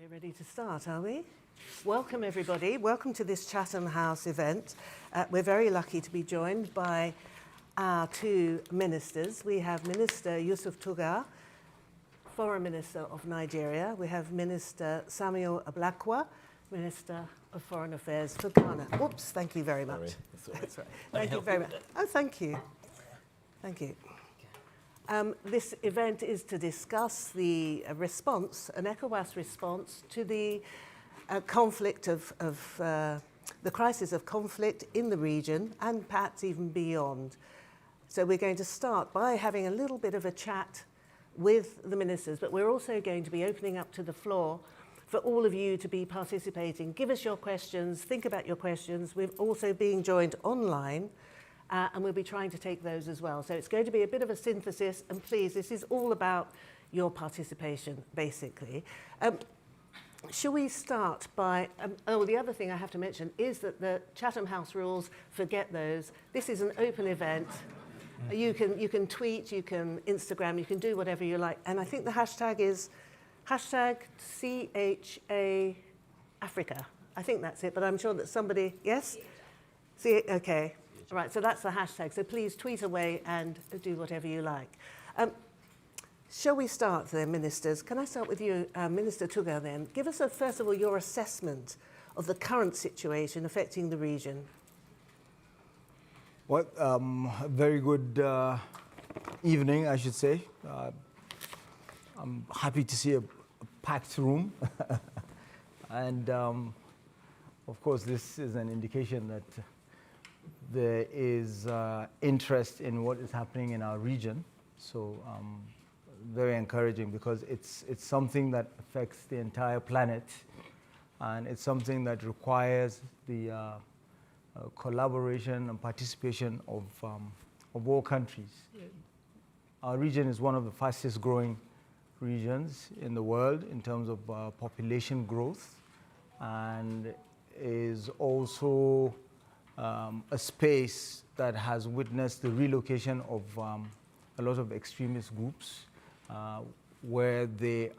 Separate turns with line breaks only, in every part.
We're ready to start, are we? Welcome, everybody. Welcome to this Chatham House event. We're very lucky to be joined by our two ministers. We have Minister Yusuf Tuga, Foreign Minister of Nigeria. We have Minister Samuel Ablakwa, Minister of Foreign Affairs for Ghana. Oops, thank you very much.
Sorry.
That's right. Thank you very much. Oh, thank you. Thank you. This event is to discuss the response, an ECOWAS response to the conflict the crisis of conflict in the region and perhaps even beyond. So we're going to start by having a little bit of a chat with the ministers, but we're also going to be opening up to the floor for all of you to be participating. Give us your questions, think about your questions. We're also being joined online. And we'll be trying to take those as well. So it's going to be a bit of a synthesis, and please, this is all about your participation, basically. Shall we start by, the other thing I have to mention is that the Chatham House rules, forget those. This is an open event. You can tweet, you can Instagram, you can do whatever you like. And I think the hashtag is #CHA Africa. I think that's it, but I'm sure that somebody, yes? See, okay. All right, so that's the hashtag. So please tweet away and do whatever you like. Shall we start then, ministers? Can I start with you, Minister Tuga, then? Give us, first of all, your assessment of the current situation affecting the region.
Well, very good evening, I should say. I'm happy to see a packed room. And, of course, this is an indication that there is interest in what is happening in our region. So very encouraging, because it's something that affects the entire planet, and it's something that requires the collaboration and participation of all countries. Yeah. Our region is one of the fastest growing regions in the world in terms of population growth, and is also a space that has witnessed the relocation of a lot of extremist groups, where they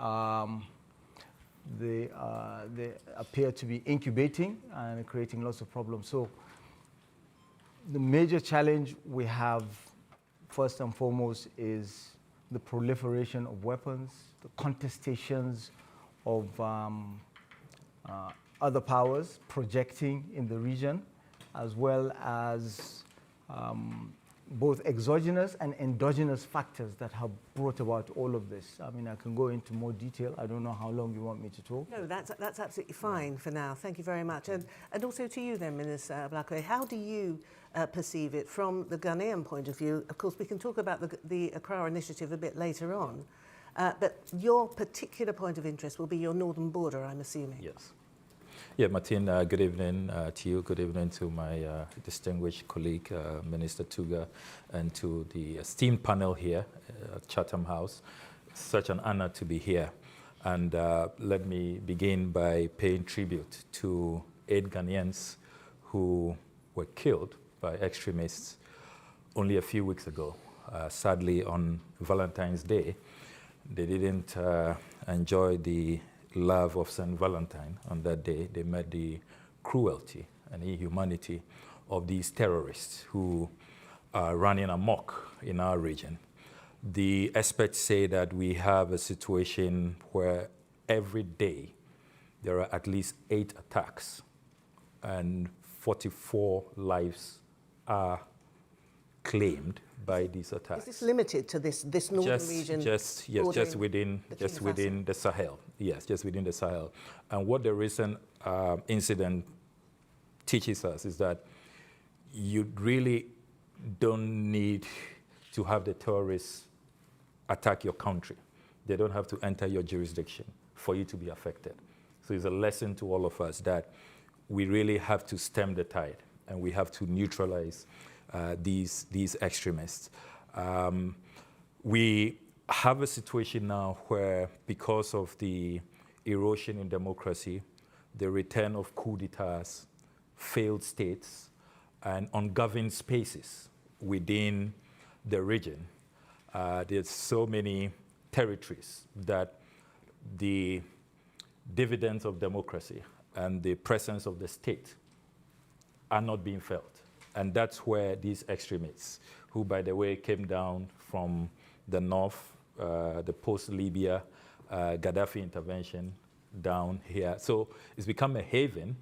appear to be incubating and creating lots of problems. So the major challenge we have, first and foremost, is the proliferation of weapons, the contestations of other powers projecting in the region, as well as both exogenous and endogenous factors that have brought about all of this. I mean, I can go into more detail. I don't know how long you want me to talk.
No, that's absolutely fine for now. Thank you very much. And also to you then, Minister Ablakwa, how do you perceive it from the Ghanaian point of view? Of course, we can talk about the Accra initiative a bit later on, but your particular point of interest will be your northern border, I'm assuming.
Yes. Yeah, Martin, good evening to you. Good evening to my distinguished colleague, Minister Tuga, and to the esteemed panel here at Chatham House. Such an honor to be here. And let me begin by paying tribute to 8 Ghanaians who were killed by extremists only a few weeks ago. Sadly, on Valentine's Day, they didn't enjoy the love of St. Valentine. On that day, they met the cruelty and inhumanity of these terrorists who are running amok in our region. The experts say that we have a situation where every day there are at least 8 attacks and 44 lives are claimed by these attacks.
Is this limited to this northern region?
Just within the Sahel. Yes, just within the Sahel. And what the recent incident teaches us is that you really don't need to have the terrorists attack your country. They don't have to enter your jurisdiction for you to be affected. So it's a lesson to all of us that we really have to stem the tide, and we have to neutralize these extremists. We have a situation now where, because of the erosion in democracy, the return of coup d'etats, failed states, and ungoverned spaces within the region, there's so many territories that the dividends of democracy and the presence of the state are not being felt. And that's where these extremists, who, by the way, came down from the north, the post-Libya Gaddafi intervention down here. So it's become a haven,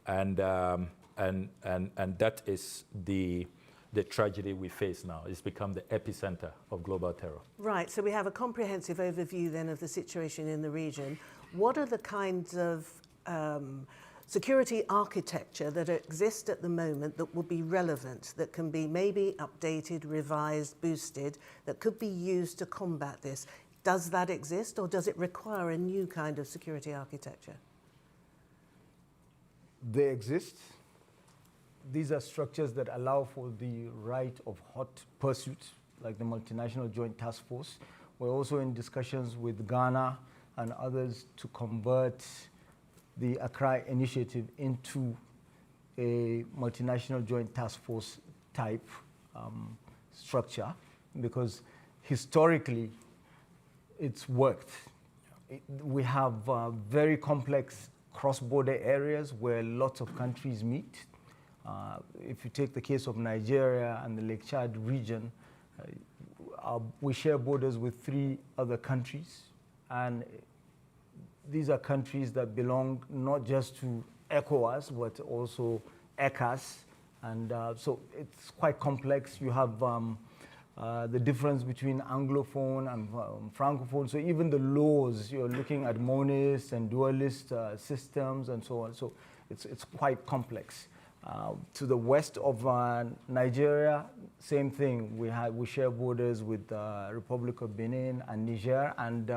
and that is the tragedy we face now. It's become the epicenter of global terror.
Right, so we have a comprehensive overview then of the situation in the region. What are the kinds of security architecture that exist at the moment that would be relevant, that can be maybe updated, revised, boosted, that could be used to combat this? Does that exist, or does it require a new kind of security architecture?
They exist. These are structures that allow for the right of hot pursuit, like the Multinational Joint Task Force. We're also in discussions with Ghana and others to convert the Accra initiative into a Multinational Joint Task Force type structure, because historically it's worked. We have very complex cross-border areas where lots of countries meet. If you take the case of Nigeria and the Lake Chad region, we share borders with 3 other countries, and these are countries that belong not just to ECOWAS, but also ECAS, and so it's quite complex. You have the difference between Anglophone and Francophone, so even the laws, you're looking at monist and dualist systems and so on, so it's quite complex. To the west of Nigeria, same thing. We share borders with Republic of Benin and Niger, and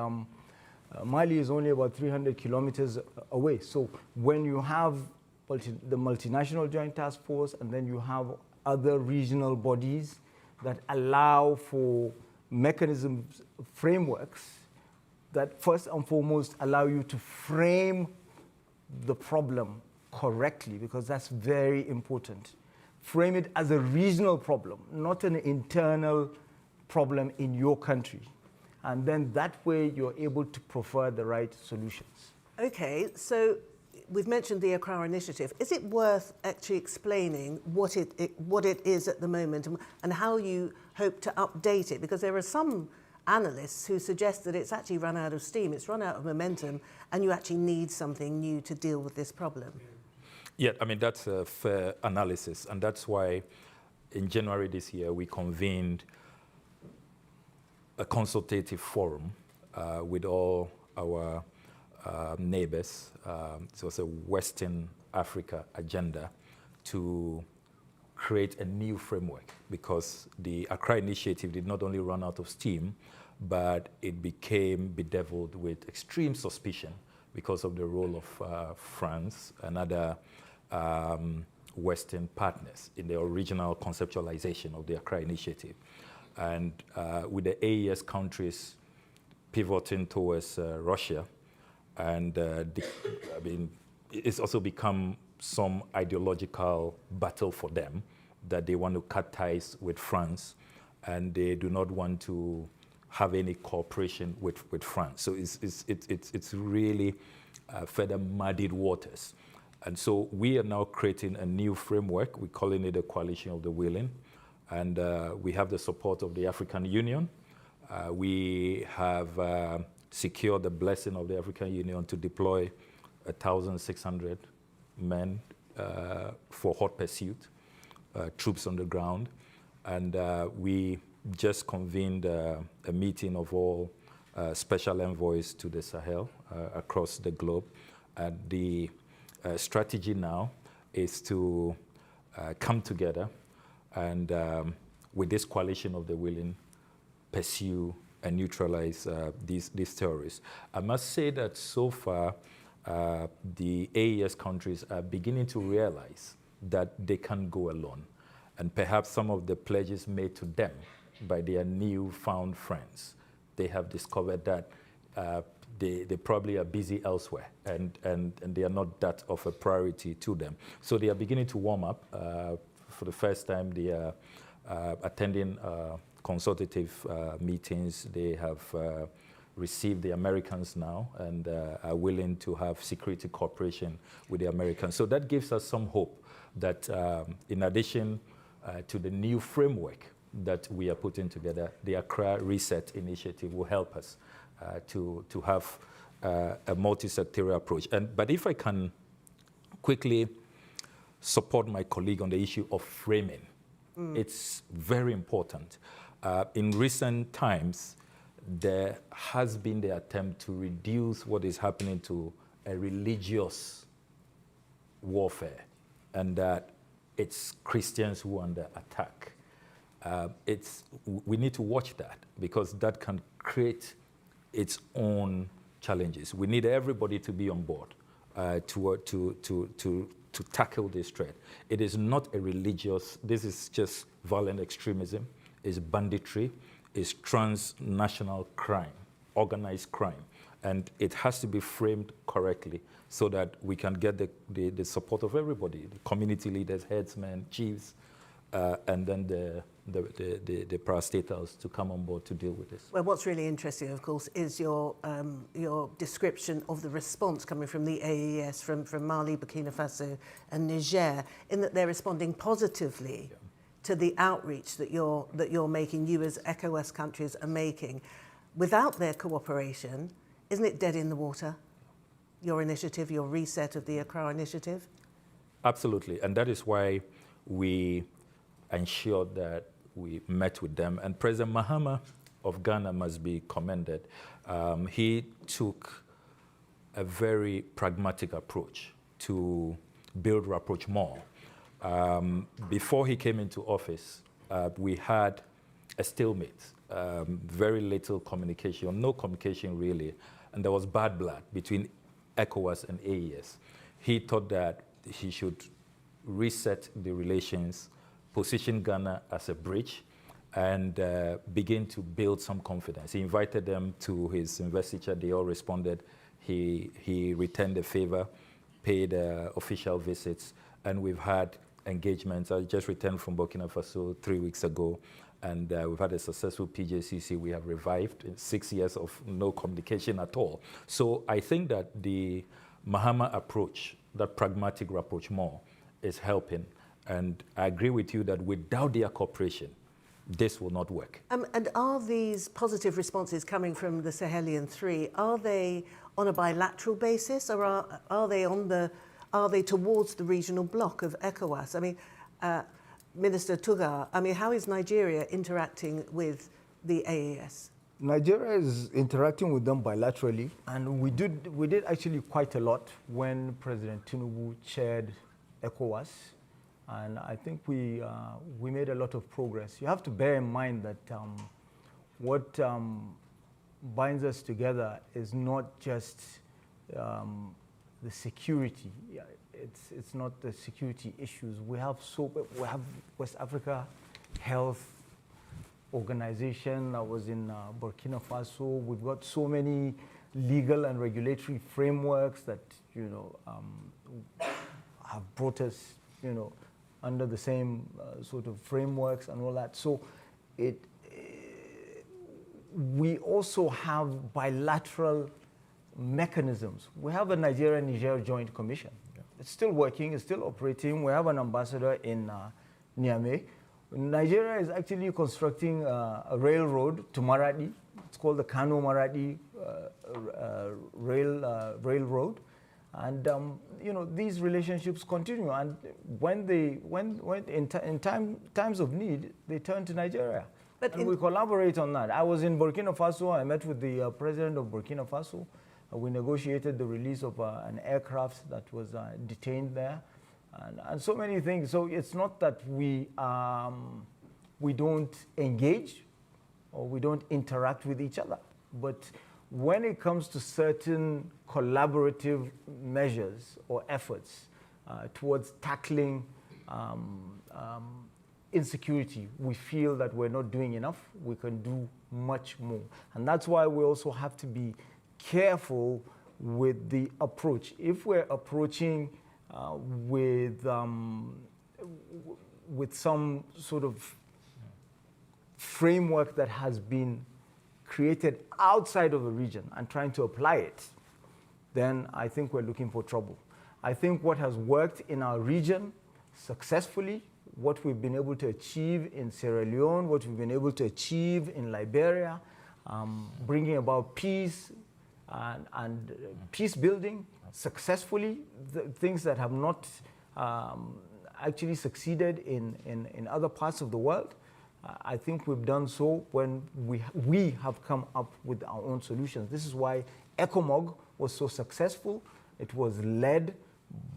Mali is only about 300 kilometers away. So when you have the Multinational Joint Task Force, and then you have other regional bodies that allow for mechanisms, frameworks, that first and foremost allow you to frame the problem correctly, because that's very important. Frame it as a regional problem, not an internal problem in your country. And then that way you're able to prefer the right solutions.
Okay, so we've mentioned the Accra initiative. Is it worth actually explaining what it is at the moment and how you hope to update it? Because there are some analysts who suggest that it's actually run out of steam, it's run out of momentum, and you actually need something new to deal with this problem.
Yeah, I mean, that's a fair analysis, and that's why in January this year we convened a consultative forum with all our neighbors. It was a Western Africa agenda to create a new framework, because the Accra initiative did not only run out of steam, but it became bedeviled with extreme suspicion because of the role of France and other Western partners in the original conceptualization of the Accra initiative. And with the AES countries pivoting towards Russia, and I mean, it's also become some ideological battle for them, that they want to cut ties with France, and they do not want to have any cooperation with France. So it's really further muddied waters. And so we are now creating a new framework. We're calling it a coalition of the willing. And we have the support of the African Union. We have secured the blessing of the African Union to deploy 1,600 men for hot pursuit, troops on the ground. And we just convened a meeting of all special envoys to the Sahel across the globe. And the strategy now is to come together and with this coalition of the willing, pursue and neutralize these terrorists. I must say that so far, the AES countries are beginning to realize that they can't go alone. And perhaps some of the pledges made to them by their newfound friends, they have discovered that they probably are busy elsewhere, and they are not that of a priority to them. So they are beginning to warm up. For the first time, they are attending consultative meetings. They have receive the Americans now and are willing to have security cooperation with the Americans. So that gives us some hope that in addition to the new framework that we are putting together, the Accra Reset Initiative will help us to have a multi-sectorial approach. But if I can quickly support my colleague on the issue of framing, it's very important. In recent times, there has been the attempt to reduce what is happening to a religious warfare, and that it's Christians who are under attack. We need to watch that, because that can create its own challenges. We need everybody to be on board to tackle this threat. It is not a religious, this is just violent extremism, it's banditry, it's transnational crime, organized crime. And it has to be framed correctly so that we can get the support of everybody, the community leaders, headsmen, chiefs, and then the parastatals to come on board to deal with this.
Well, what's really interesting, of course, is your description of the response coming from the AES, from Mali, Burkina Faso, and Niger, in that they're responding positively to the outreach that you're making, you as ECOWAS countries are making. Without their cooperation, isn't it dead in the water? Your initiative, your reset of the Accra initiative? Absolutely,
and that is why we ensured that we met with them. And President Mahama of Ghana must be commended. He took a very pragmatic approach to build rapport more. Before he came into office, we had a stalemate, very little communication, no communication really, and there was bad blood between ECOWAS and AES. He thought that he should reset the relations, position Ghana as a bridge, and begin to build some confidence. He invited them to his investiture. They all responded. He returned the favor, paid official visits, and we've had engagements. I just returned from Burkina Faso 3 weeks ago, and we've had a successful PJCC. We have revived 6 years of no communication at all. So I think that the Mahama approach, that pragmatic approach more, is helping. And I agree with you that without their cooperation, this will not work. And are these positive responses coming from the Sahelian three, are they on a bilateral basis, or are they towards the regional bloc of ECOWAS? I mean, Minister Tuga, I mean, how is Nigeria interacting with the AES?
Nigeria is interacting with them bilaterally, and we did actually quite a lot when President Tinubu chaired ECOWAS. And I think we made a lot of progress. You have to bear in mind that what binds us together is not just the security. It's not the security issues. We have West Africa Health Organization that was in Burkina Faso. We've got so many legal and regulatory frameworks that have brought us under the same sort of frameworks and all that. So we also have bilateral mechanisms. We have a Nigeria-Niger Joint Commission. Yeah. It's still working, it's still operating. We have an ambassador in Niamey. Nigeria is actually constructing a railroad to Maradi. It's called the Kano-Maradi Railroad. And these relationships continue, and when in times of need, they turn to Nigeria, and we collaborate on that. I was in Burkina Faso. I met with the president of Burkina Faso. We negotiated the release of an aircraft that was detained there, and so many things. So it's not that we don't engage or we don't interact with each other, but when it comes to certain collaborative measures or efforts towards tackling insecurity, we feel that we're not doing enough. We can do much more. And that's why we also have to be careful with the approach. If we're approaching with some sort of framework that has been created outside of a region and trying to apply it, then I think we're looking for trouble. I think what has worked in our region successfully, what we've been able to achieve in Sierra Leone, what we've been able to achieve in Liberia, bringing about peace and peace building successfully, the things that have not actually succeeded in other parts of the world. I think we've done so when we have come up with our own solutions. This is why ECOMOG was so successful. It was led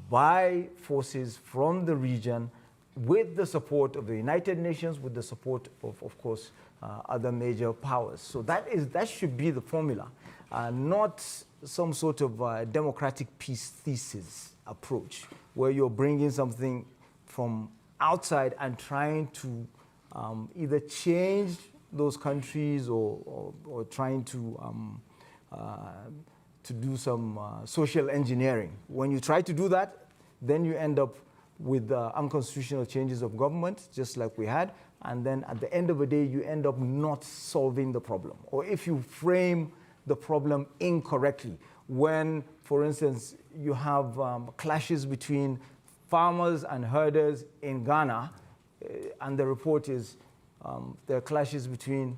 by forces from the region with the support of the United Nations, with the support of course, other major powers. So that should be the formula, not some sort of democratic peace thesis approach, where you're bringing something from outside and trying to either change those countries or trying to do some social engineering. When you try to do that, then you end up with unconstitutional changes of government, just like we had, and then at the end of the day, you end up not solving the problem. Or if you frame the problem incorrectly, when, for instance, you have clashes between farmers and herders in Ghana, and the report is there are clashes between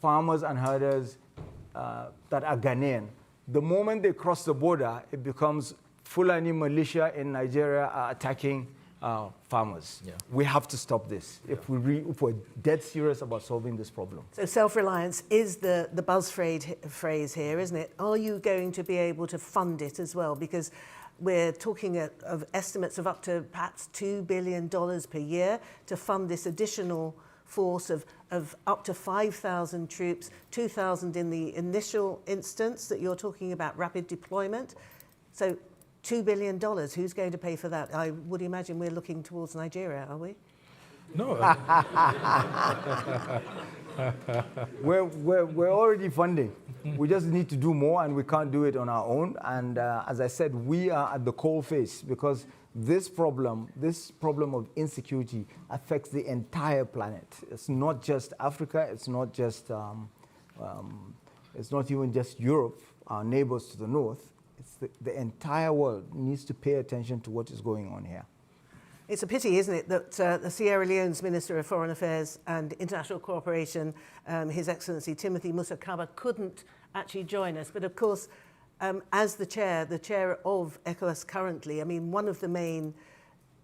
farmers and herders that are Ghanaian. The moment they cross the border, it becomes Fulani militia in Nigeria are attacking farmers. Yeah. We have to stop this if we're dead serious about solving this problem.
So self-reliance is the buzz phrase here, isn't it? Are you going to be able to fund it as well? Because we're talking of estimates of up to perhaps $2 billion per year to fund this additional force of up to 5,000 troops, 2,000 in the initial instance that you're talking about rapid deployment. So $2 billion, who's going to pay for that? I would imagine we're looking towards Nigeria, are we?
No.
We're already funding. We just need to do more, and we can't do it on our own. And as I said, we are at the coal face because this problem of insecurity affects the entire planet. It's not just Africa. It's not just. It's not even just Europe, our neighbors to the north. It's the entire world needs to pay attention to what is going on here.
It's a pity, isn't it, that the Sierra Leone's Minister of Foreign Affairs and International Cooperation, His Excellency Timothy Musa Kaba, couldn't actually join us. But of course, as the chair of ECOWAS currently, I mean, one of the main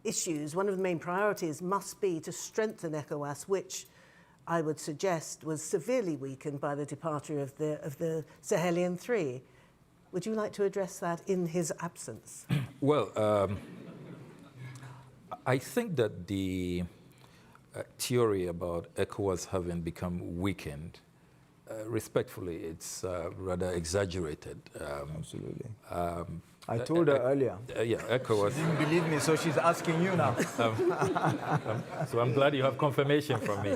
issues, one of the main priorities must be to strengthen ECOWAS, which I would suggest was severely weakened by the departure of the Sahelian Three. Would you like to address that in his absence?
Well, I think that the theory about ECOWAS having become weakened, respectfully, it's rather exaggerated.
Absolutely. I told her earlier.
Yeah, ECOWAS.
She didn't believe me, so she's asking you now.
So I'm glad you have confirmation from me.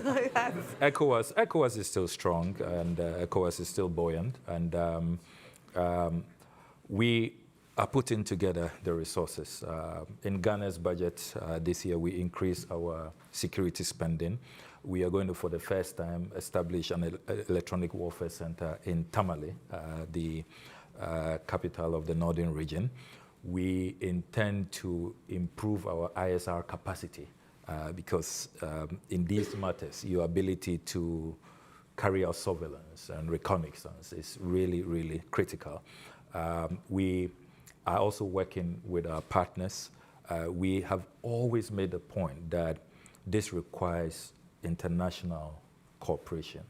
ECOWAS is still strong, and ECOWAS is still buoyant, and we are putting together the resources. In Ghana's budget this year, we increased our security spending. We are going to, for the first time, establish an electronic warfare center in Tamale, the capital of the northern region. We intend to improve our ISR capacity because in these matters, your ability to carry out surveillance and reconnaissance is really, really critical. We are also working with our partners. We have always made the point that this requires international cooperation.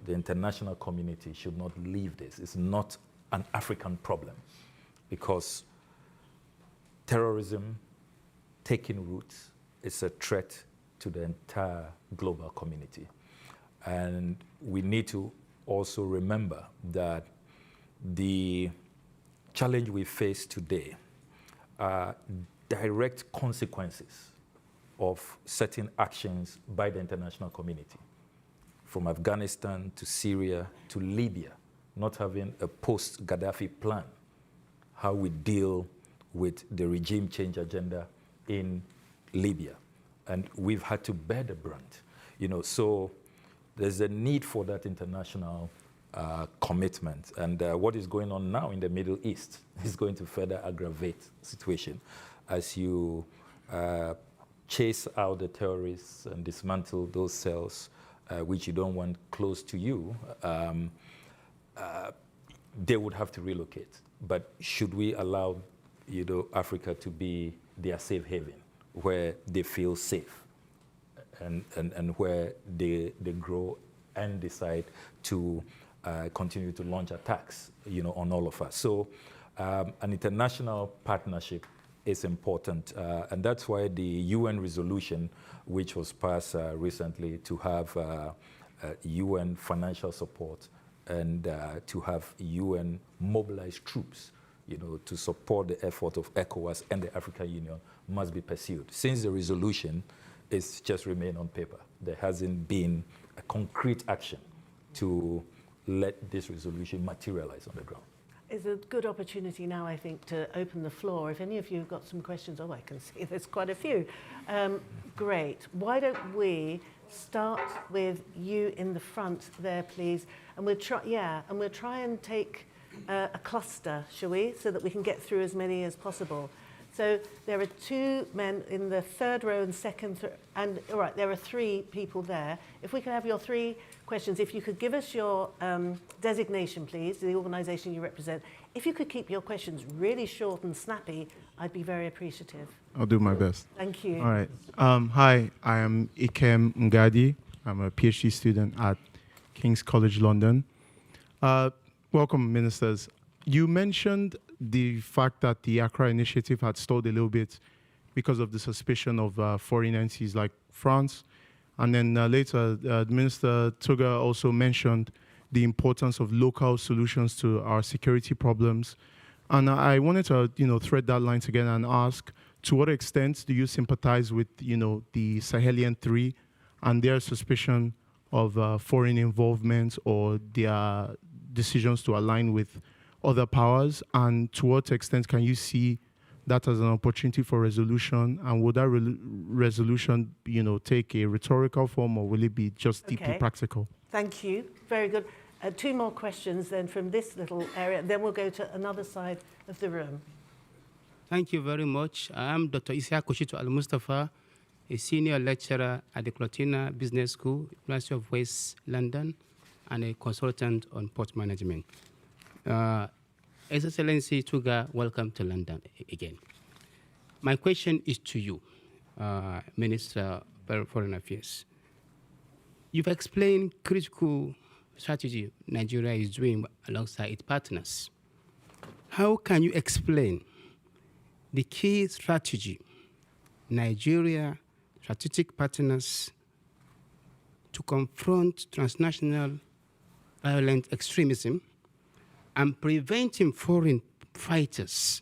The international community should not leave this. It's not an African problem because terrorism taking roots is a threat to the entire global community. And we need to also remember that the challenge we face today are direct consequences of certain actions by the international community, from Afghanistan to Syria to Libya, not having a post-Gaddafi plan, how we deal with the regime change agenda in Libya. And we've had to bear the brunt. So there's a need for that international commitment. And what is going on now in the Middle East is going to further aggravate the situation as you chase out the terrorists and dismantle those cells which you don't want close to you. They would have to relocate. But should we allow, Africa to be their safe haven, where they feel safe and where they grow and decide to continue to launch attacks, on all of us? So an international partnership is important, and that's why the UN resolution, which was passed recently, to have UN financial support and to have UN mobilized troops, to support the effort of ECOWAS and the African Union, must be pursued. Since the resolution, it's just remained on paper. There hasn't been a concrete action to let this resolution materialize on the ground.
It's a good opportunity now, I think, to open the floor. If any of you have got some questions, I can see there's quite a few. Great. Why don't we start with you in the front there, please? And we'll try and take a cluster, shall we, so that we can get through as many as possible. So there are two men in the third row and second, and all right, there are three people there. If we can have your three questions, if you could give us your designation, please, the organisation you represent. If you could keep your questions really short and snappy, I'd be very appreciative.
I'll do my best.
Thank you.
All right. Hi, I am Ikem Ngadi. I'm a PhD student at King's College London. Welcome, ministers. You mentioned the fact that the Accra initiative had stalled a little bit because of the suspicion of foreign entities like France. And then later, Minister Tuga also mentioned the importance of local solutions to our security problems. And I wanted to, thread that line together and ask, to what extent do you sympathize with, the Sahelian Three and their suspicion of foreign involvement or their decisions to align with other powers? And to what extent can you see that as an opportunity for resolution? And would that resolution, take a rhetorical form, or will it be just deeply practical?
Thank you. Very good. Two more questions then from this little area. Then we'll go to another side of the room.
Thank you very much. I am Dr. Isia Koshito Al-Mustafa, a senior lecturer at the Clotina Business School, University of West London, and a consultant on port management. Excellency Tuga, welcome to London again. My question is to you, Minister of Foreign Affairs. You've explained critical strategy Nigeria is doing alongside its partners. How can you explain the key strategy Nigeria strategic partners to confront transnational violent extremism and preventing foreign fighters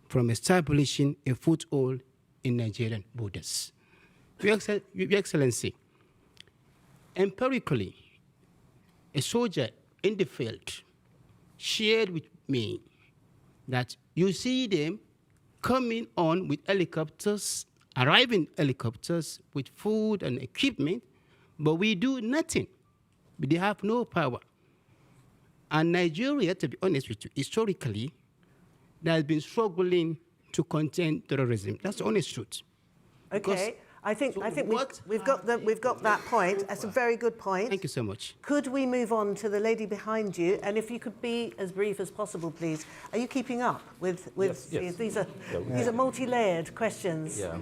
from establishing a foothold in Nigerian borders? Your Excellency, empirically, a soldier in the field shared with me that you see them coming on with helicopters, arriving helicopters with food and equipment, but we do nothing. They have no power. And Nigeria, to be honest with you, historically, they has been struggling to contain terrorism. That's the honest truth.
Okay, I think we've got that point. That's a very good point.
Thank you so much.
Could we move on to the lady behind you? And if you could be as brief as possible, please. Are you keeping up with
yes.
These are multi-layered questions.
Yeah.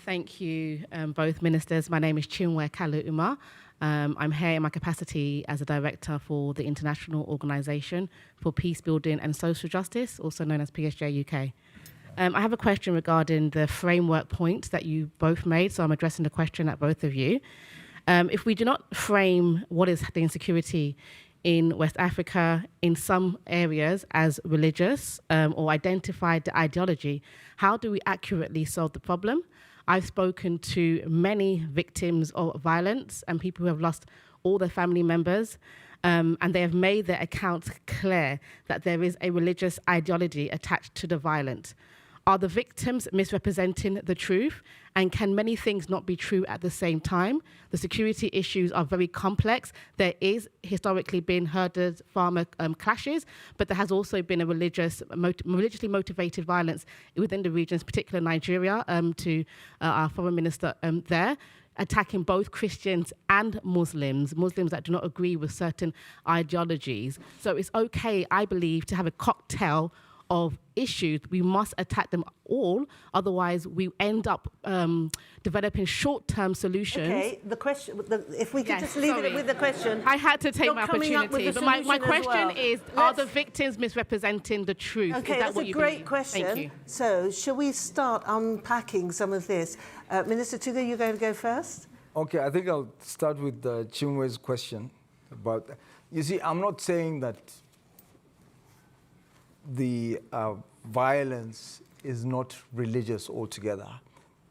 Thank you, both ministers. My name is Chinwe Kalu Umar. I'm here in my capacity as a director for the International Organisation for Peace Building and Social Justice, also known as PSJ UK. I have a question regarding the framework points that you both made, so I'm addressing the question at both of you. If we do not frame what is the insecurity in West Africa in some areas as religious or identify the ideology, how do we accurately solve the problem? I've spoken to many victims of violence and people who have lost all their family members, and they have made their accounts clear that there is a religious ideology attached to the violence. Are the victims misrepresenting the truth? And can many things not be true at the same time? The security issues are very complex. There is historically been herders-farmer clashes, but there has also been a religiously motivated violence within the regions, particularly Nigeria, to our foreign minister there, attacking both Christians and Muslims that do not agree with certain ideologies. So it's okay, I believe, to have a cocktail of issues. We must attack them all, otherwise we end up developing short-term solutions.
Okay, the question, if we could
Yes,
just leave
sorry.
it with the question.
I had to take
You're
my
coming up with
opportunity,
a
but my
solution as
question
well.
is, are
Let's-
the victims misrepresenting the truth?
Okay,
is that
that's
what
a
you
great
believe?
question.
Thank you.
So, shall we start unpacking some of this? Minister Tuga, you're going to go first?
Okay, I think I'll start with Chinwe's question about, you see, I'm not saying that the violence is not religious altogether.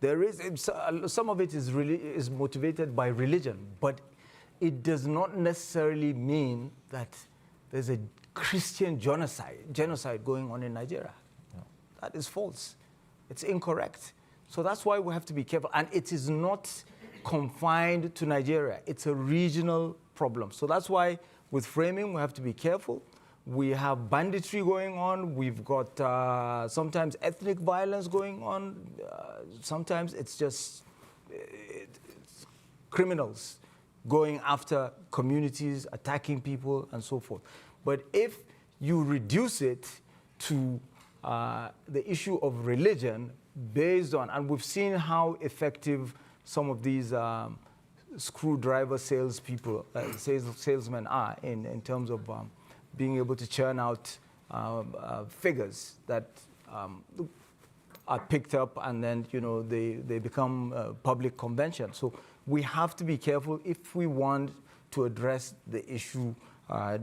There is, some of it is motivated by religion, but it does not necessarily mean that there's a Christian genocide going on in Nigeria. No. That is false. It's incorrect. So that's why we have to be careful. And it is not confined to Nigeria. It's a regional problem. So that's why with framing, we have to be careful. We have banditry going on. We've got sometimes ethnic violence going on. Sometimes it's just it's criminals going after communities, attacking people, and so forth. But if you reduce it to the issue of religion based on, and we've seen how effective some of these screwdriver salespeople, salesmen are in terms of being able to churn out figures that are picked up and then they become public convention. So we have to be careful if we want to address the issue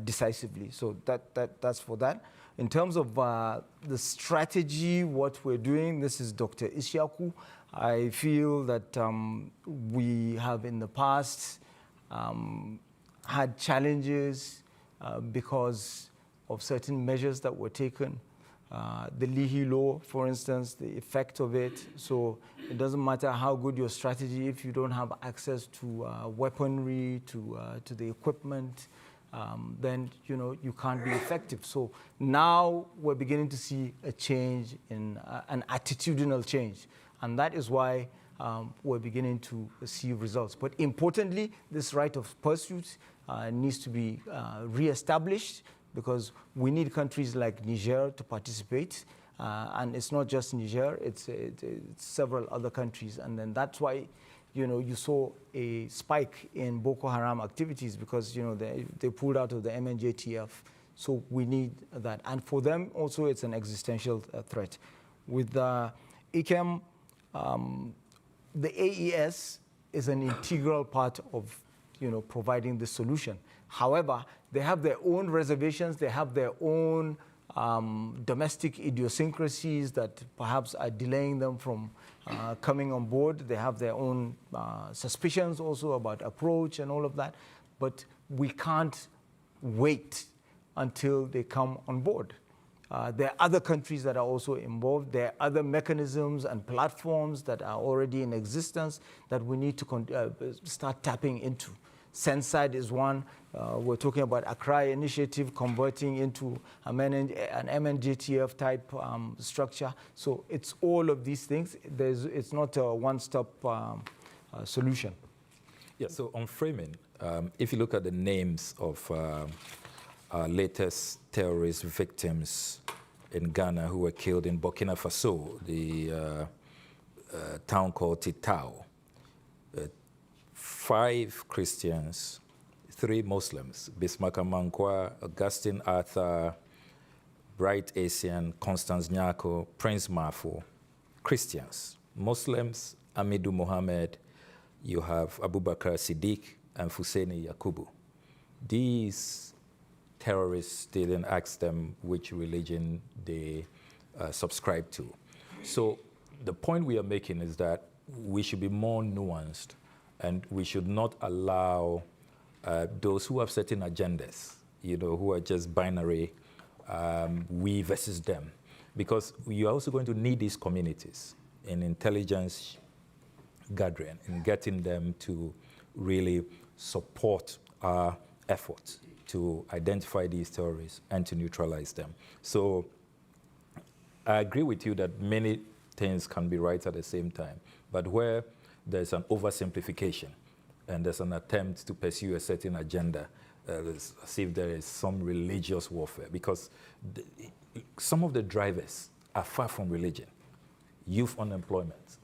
decisively. So that's for that. In terms of the strategy, what we're doing, this is Dr. Isiaku. I feel that we have in the past had challenges because of certain measures that were taken. The Lihi law, for instance, the effect of it. So it doesn't matter how good your strategy, if you don't have access to weaponry, to the equipment, then you can't be effective. So now we're beginning to see a change in an attitudinal change. And that is why we're beginning to see results. But importantly, this right of pursuit needs to be reestablished, because we need countries like Niger to participate. And it's not just Niger, it's several other countries. And then that's why you saw a spike in Boko Haram activities, because they pulled out of the MNJTF. So we need that. And for them also, it's an existential threat. With ICAM, the AES is an integral part of providing the solution. However, they have their own reservations, they have their own domestic idiosyncrasies that perhaps are delaying them from coming on board. They have their own suspicions also about approach and all of that. But we can't wait until they come on board. There are other countries that are also involved. There are other mechanisms and platforms that are already in existence that we need to start tapping into. Senside is one. We're talking about Accra initiative converting into an MNJTF type structure. So it's all of these things. It's not a one-stop solution.
Yeah, so on framing, if you look at the names of our latest terrorist victims in Ghana who were killed in Burkina Faso, the town called Titao, 5 Christians, 3 Muslims, Bismarck Amankwa, Augustine Arthur, Bright Asian, Constance Nyako, Prince Marfo, Christians. Muslims, Amidou Mohammed, you have Abubakar Siddiq, and Fuseni Yakubu. These terrorists didn't ask them which religion they subscribe to. So the point we are making is that we should be more nuanced, and we should not allow those who have certain agendas, who are just binary, we versus them. Because you are also going to need these communities in intelligence gathering and getting them to really support our efforts to identify these terrorists and to neutralize them. So I agree with you that many things can be right at the same time, but where there's an oversimplification and there's an attempt to pursue a certain agenda, as if there is some religious warfare, because some of the drivers are far from religion. Youth unemployment,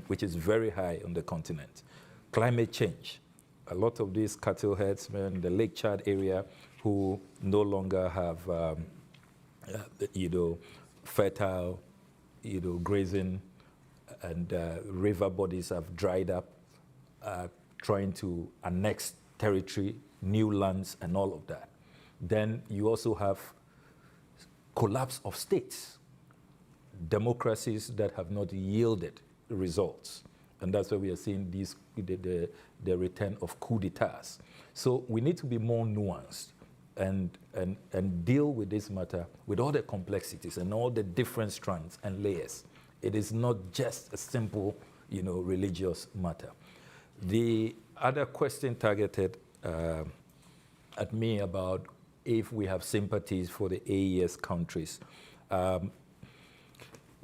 which is very high on the continent. Climate change. A lot of these cattle herdsmen, the Lake Chad area, who no longer have, fertile, grazing, and river bodies have dried up, trying to annex territory, new lands, and all of that. Then you also have collapse of states, democracies that have not yielded results. And that's why we are seeing the return of coup d'etats. So we need to be more nuanced and deal with this matter with all the complexities and all the different strands and layers. It is not just a simple, religious matter. The other question targeted at me about if we have sympathies for the AES countries.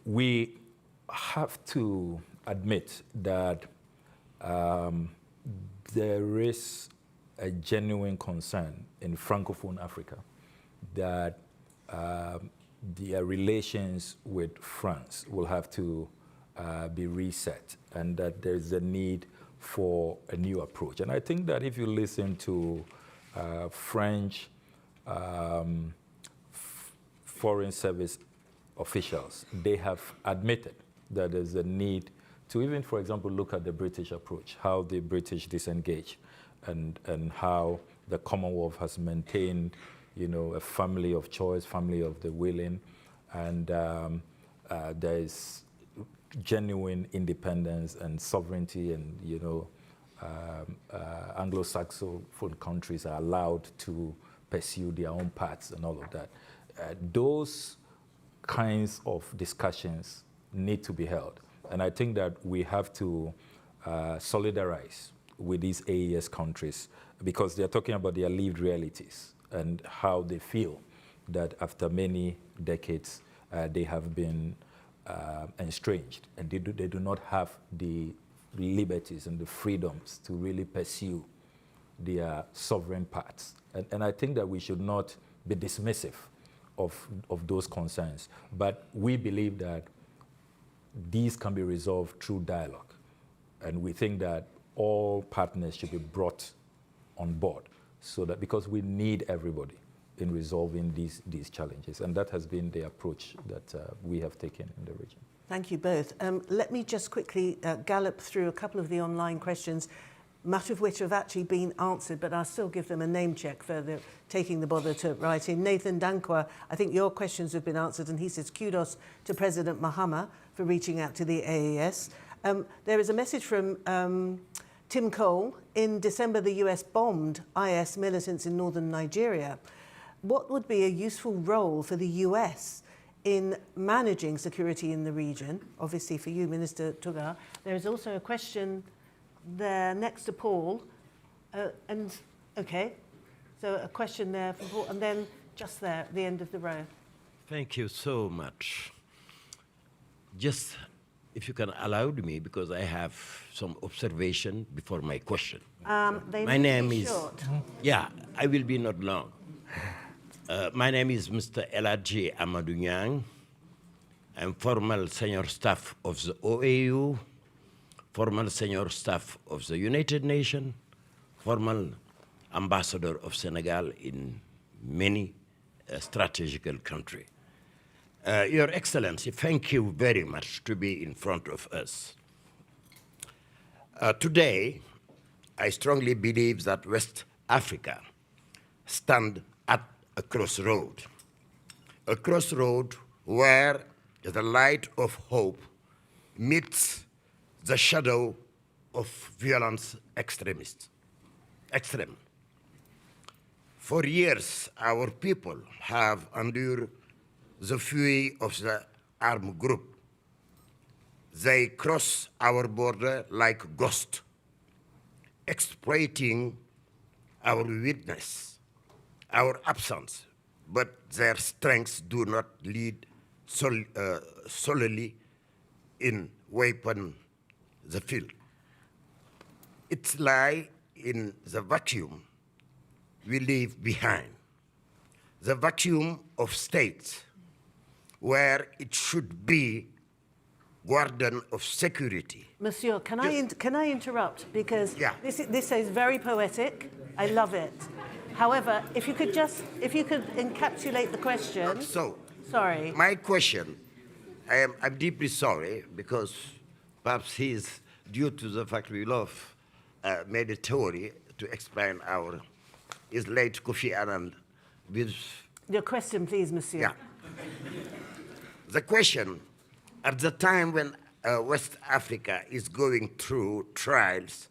We have to admit that there is a genuine concern in Francophone Africa that their relations with France will have to be reset, and that there's a need for a new approach. And I think that if you listen to French foreign service officials, they have admitted that there's a need to even, for example, look at the British approach, how the British disengage, and how the Commonwealth has maintained, a family of choice, family of the willing, and there is genuine independence and sovereignty, and Anglo-Saxon countries are allowed to pursue their own paths and all of that. Those kinds of discussions need to be held. And I think that we have to solidarize with these AES countries, because they're talking about their lived realities and how they feel that after many decades they have been estranged, and they do not have the liberties and the freedoms to really pursue their sovereign paths. And I think that we should not be dismissive of those concerns, but we believe that these can be resolved through dialogue. And we think that all partners should be brought on board, so that, because we need everybody in resolving these challenges. And that has been the approach that we have taken in the region.
Thank you both. Let me just quickly gallop through a couple of the online questions, much of which have actually been answered, but I'll still give them a name check for taking the bother to write in. Nathan Dankwa, I think your questions have been answered, and he says kudos to President Mahama for reaching out to the AES. There is a message from Tim Cole. In December, the US bombed IS militants in northern Nigeria. What would be a useful role for the US in managing security in the region? Obviously for you, Minister Tuga. There is also a question there next to Paul. Okay, so a question there from Paul, and then just there at the end of the row.
Thank you so much. Just if you can allow me, because I have some observation before my question.
My name is short.
Yeah, I will be not long. My name is Mr. Elaji Amadou Nyang. I'm former senior staff of the OAU, former senior staff of the United Nations, former ambassador of Senegal in many strategical countries. Your Excellency, thank you very much to be in front of us. Today, I strongly believe that West Africa stands at a crossroad where the light of hope meets the shadow of violence extreme. For years, our people have endured the fury of the armed group. They cross our border like ghosts, exploiting our weakness, our absence, but their strengths do not lead solely in weapon the field. It lies in the vacuum we leave behind, the vacuum of states, where it should be guardian of security.
Monsieur, can I interrupt? Because
Yeah.
this is very poetic. I love it. However, if you could encapsulate the question.
So,
Sorry.
my question, I'm deeply sorry because perhaps he's due to the fact we love made a theory to explain his late Kofi Annan with.
Your question, please, Monsieur.
Yeah. The question, at the time when West Africa is going through trials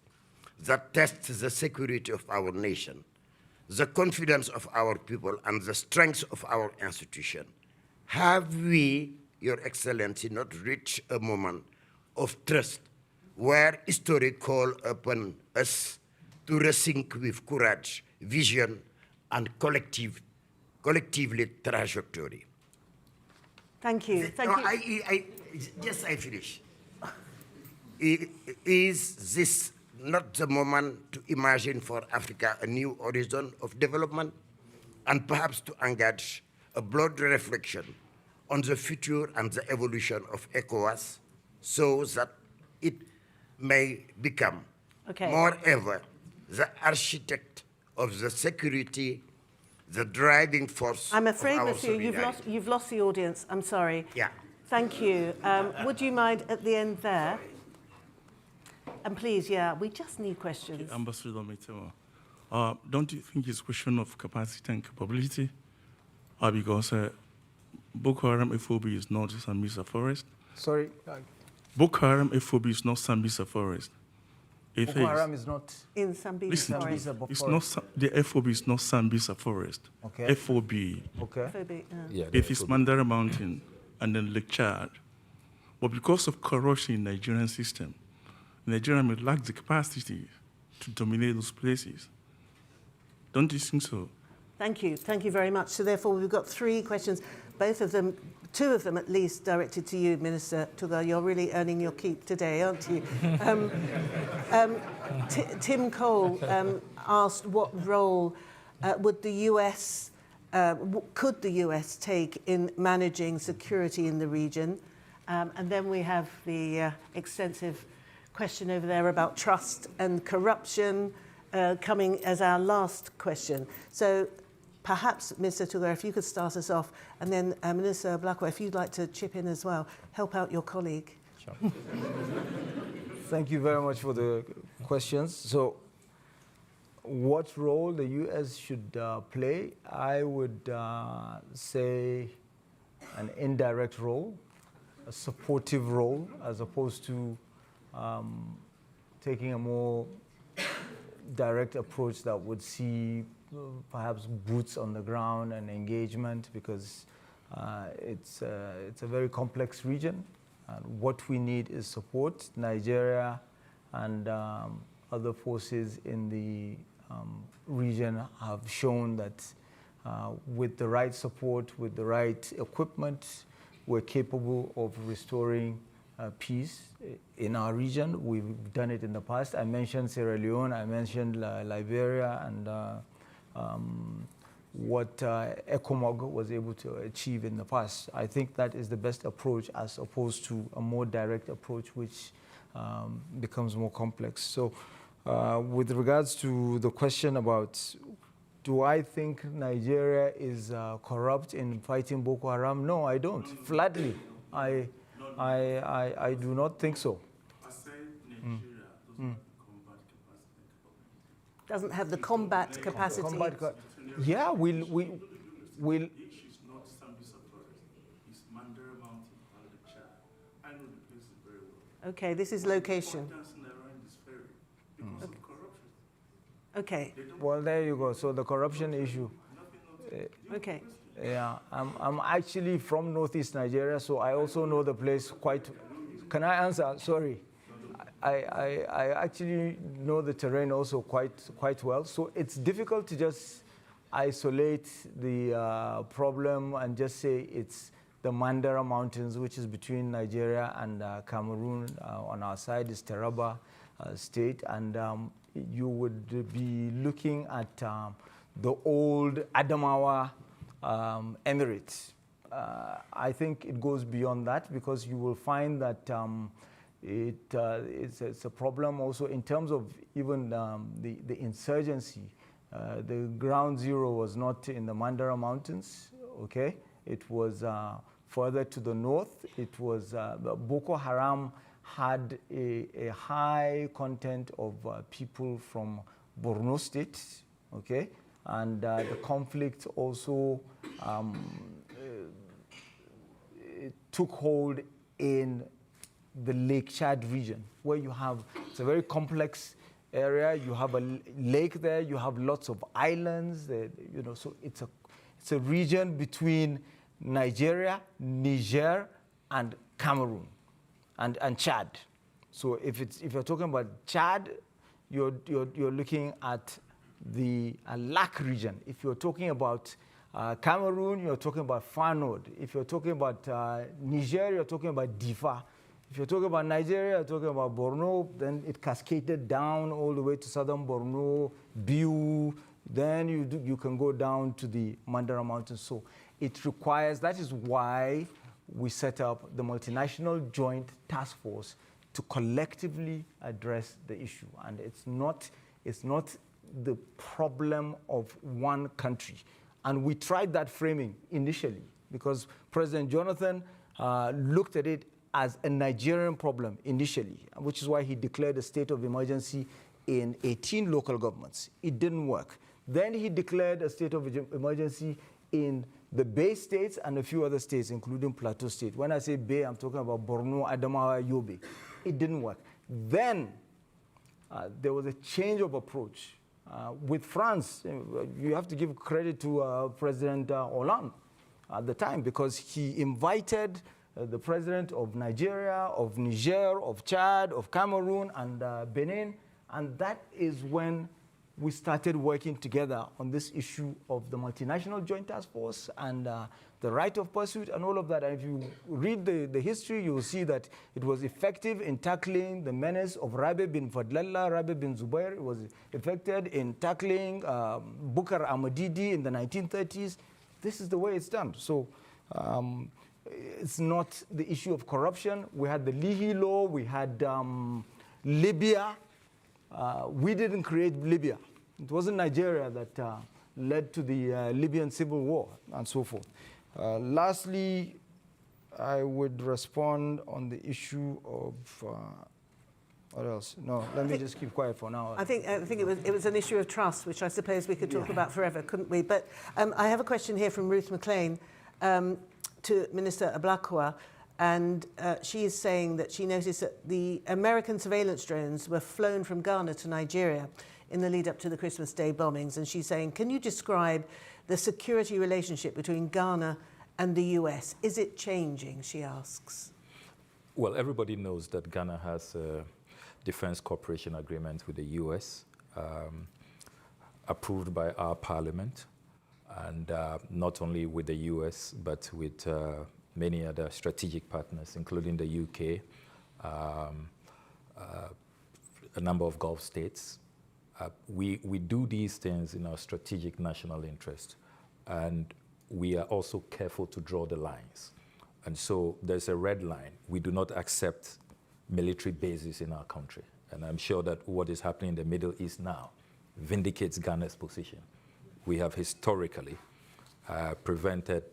that test the security of our nation, the confidence of our people, and the strength of our institution, have we, Your Excellency, not reached a moment of trust where history call upon us to rethink with courage, vision, and collectively trajectory?
Thank you. Thank you.
I finish. Is this not the moment to imagine for Africa a new horizon of development and perhaps to engage a broad reflection on the future and the evolution of ECOWAS so that it may become moreover the architect of the security, the driving force.
I'm afraid,
of our
Monsieur, you've lost the audience. I'm sorry.
Yeah.
Thank you. Would you mind at the end there? And please, yeah, we just need questions.
Ambassador Metema, don't you think it's a question of capacity and capability? Because Boko Haram FOB is not Sambisa Forest.
Sorry?
Boko Haram FOB is not Sambisa Forest.
Boko Haram is not
in Sambisa
Listen,
Forest.
it's not, the FOB is not Sambisa Forest.
Okay.
FOB.
Okay.
Yeah,
It is Mandara Mountain and then Lake Chad. But because of corruption in the Nigerian system, Nigeria may lack the capacity to dominate those places. Don't you think so?
Thank you. Thank you very much. So therefore, we've got 3 questions, both of them, 2 of them at least, directed to you, Minister Tuga. You're really earning your keep today, aren't you? Tim Cole asked what role would the US, could the US take in managing security in the region? And then we have the extensive question over there about trust and corruption coming as our last question. So perhaps, Mr. Tuga, if you could start us off, and then Minister Blackwell, if you'd like to chip in as well, help out your colleague.
Sure.
Thank you very much for the questions. So what role the U.S. should play? I would say an indirect role, a supportive role, as opposed to taking a more direct approach that would see perhaps boots on the ground and engagement, because it's a very complex region. And what we need is support. Nigeria and other forces in the region have shown that with the right support, with the right equipment, we're capable of restoring peace in our region. We've done it in the past. I mentioned Sierra Leone, I mentioned Liberia, and what ECOMOG was able to achieve in the past. I think that is the best approach, as opposed to a more direct approach, which becomes more complex. So with regards to the question about, do I think Nigeria is corrupt in fighting Boko Haram? No, I don't. Flatly, I do not think so.
I say Nigeria
Doesn't have the combat capacity.
Yeah, we'll.
The issue is not Sambisa Forest, it's Mandara Mountain and Lake Chad. I know the places very well.
Okay, this is location.
Dancing around this ferry because of corruption.
Okay,
Well, there you go. So the corruption issue.
okay.
Yeah, I'm actually from northeast Nigeria, so I also know the place Can I answer? Sorry. I actually know the terrain also quite well, so it's difficult to just isolate the problem and just say it's the Mandara Mountains, which is between Nigeria and Cameroon. On our side is Taraba State, and you would be looking at the old Adamawa Emirates. I think it goes beyond that, because you will find that it's a problem also in terms of even the insurgency. The ground zero was not in the Mandara Mountains, okay? It was further to the north. It was Boko Haram had a high content of people from Borno State, okay? And the conflict also it took hold in the Lake Chad region, where you have, it's a very complex area. You have a lake there, you have lots of islands, you know, so it's a region between Nigeria, Niger, and Cameroon, and Chad. So if you're talking about Chad, you're looking at the Lak region. If you're talking about Cameroon, you're talking about Far North. If you're talking about Niger, you're talking about Difa. If you're talking about Nigeria, you're talking about Borno, then it cascaded down all the way to southern Borno, Biu, then you can go down to the Mandara Mountains. So it requires, that is why we set up the Multinational Joint Task Force to collectively address the issue. And it's not the problem of one country. And we tried that framing initially, because President Jonathan looked at it as a Nigerian problem initially, which is why he declared a state of emergency in 18 local governments. It didn't work. Then he declared a state of emergency in the Bay states and a few other states, including Plateau State. When I say Bay, I'm talking about Borno, Adamawa, Yobe. It didn't work. Then there was a change of approach. With France, you have to give credit to President Hollande at the time, because he invited the president of Nigeria, of Niger, of Chad, of Cameroon, and Benin. And that is when we started working together on this issue of the Multinational Joint Task Force and the right of pursuit and all of that. And if you read the history, you will see that it was effective in tackling the menace of Rabi bin Fadlallah, Rabi bin Zubair. It was effective in tackling Bukar Ahmadidi in the 1930s. This is the way it's done. So it's not the issue of corruption. We had the Lihi law, we had Libya. We didn't create Libya. It wasn't Nigeria that led to the Libyan civil war and so forth. Lastly, I would respond on the issue of, what else? No, let me just keep quiet for now.
I think it was an issue of trust, which I suppose we could talk about forever, couldn't we? But I have a question here from Ruth McLean to Minister Ablakwa. And she is saying that she noticed that the American surveillance drones were flown from Ghana to Nigeria in the lead up to the Christmas Day bombings. And she's saying, can you describe the security relationship between Ghana and the US? Is it changing, she asks?
Well, everybody knows that Ghana has a defense cooperation agreement with the US, approved by our parliament, and not only with the US, but with many other strategic partners, including the UK, a number of Gulf states. We do these things in our strategic national interest, and we are also careful to draw the lines. And so there's a red line. We do not accept military bases in our country. And I'm sure that what is happening in the Middle East now vindicates Ghana's position. We have historically prevented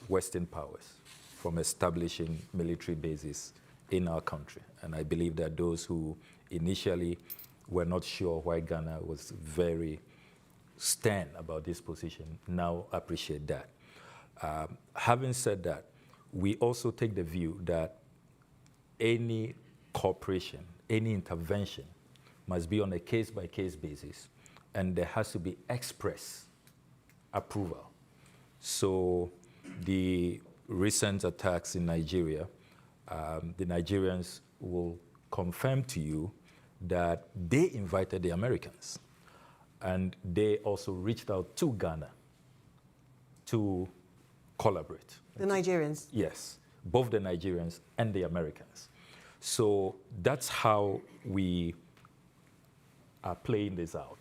Western powers from establishing military bases in our country. And I believe that those who initially were not sure why Ghana was very stern about this position now appreciate that. Having said that, we also take the view that any cooperation, any intervention must be on a case-by-case basis, and there has to be express approval. So the recent attacks in Nigeria, the Nigerians will confirm to you that they invited the Americans, and they also reached out to Ghana to collaborate.
The Nigerians?
Yes, both the Nigerians and the Americans. So that's how we are playing this out.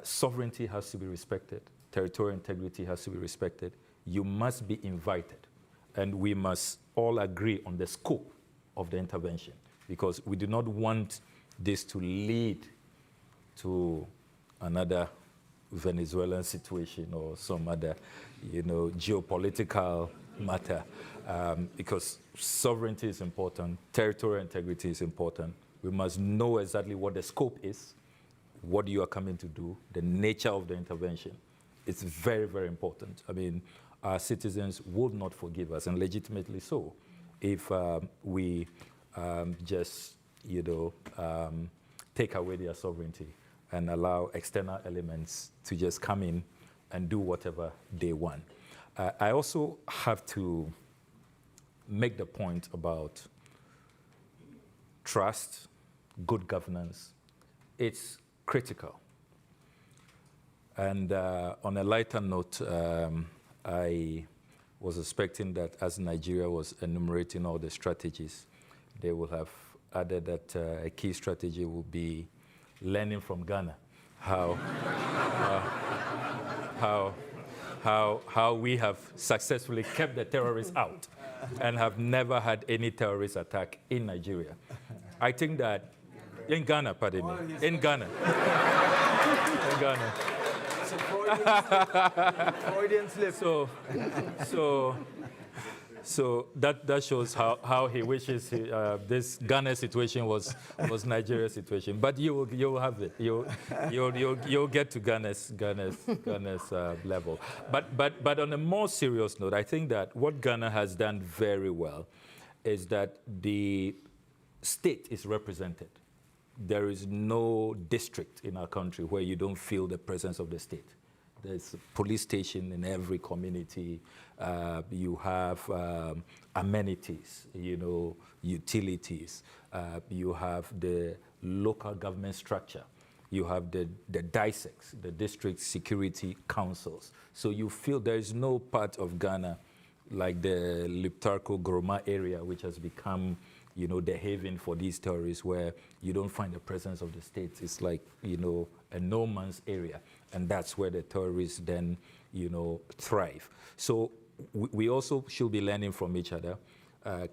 Sovereignty has to be respected. Territorial integrity has to be respected. You must be invited. And we must all agree on the scope of the intervention, because we do not want this to lead to another Venezuelan situation or some other, geopolitical matter, because sovereignty is important, territorial integrity is important. We must know exactly what the scope is, what you are coming to do, the nature of the intervention. It's very, very important. I mean, our citizens would not forgive us, and legitimately so, if we just, take away their sovereignty and allow external elements to just come in and do whatever they want. I also have to make the point about trust, good governance. It's critical. And on a lighter note, I was expecting that as Nigeria was enumerating all the strategies, they will have added that a key strategy will be learning from Ghana, how we have successfully kept the terrorists out and have never had any terrorist attack in Nigeria. I think that in Ghana, pardon me, in Ghana. In Ghana.
It's a Freudian slip.
So that shows how he wishes this Ghana situation was Nigeria's situation. But you'll have it. You'll get to Ghana's level. But on a more serious note, I think that what Ghana has done very well is that the state is represented. There is no district in our country where you don't feel the presence of the state. There's a police station in every community. You have amenities, utilities. You have the local government structure. You have the DISECs, the district security councils. So you feel there is no part of Ghana like the Liptarko-Goroma area, which has become the haven for these terrorists, where you don't find the presence of the state. It's like, a no man's area. And that's where the terrorists then, thrive. So we also should be learning from each other,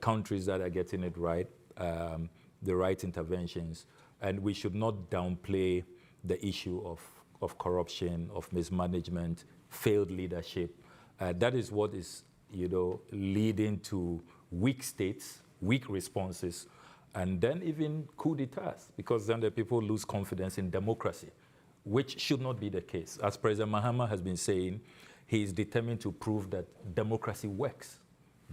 countries that are getting it right, the right interventions. And we should not downplay the issue of corruption, of mismanagement, failed leadership. That is what is, leading to weak states, weak responses, and then even coup d'etats, because then the people lose confidence in democracy, which should not be the case. As President Mahama has been saying, he is determined to prove that democracy works.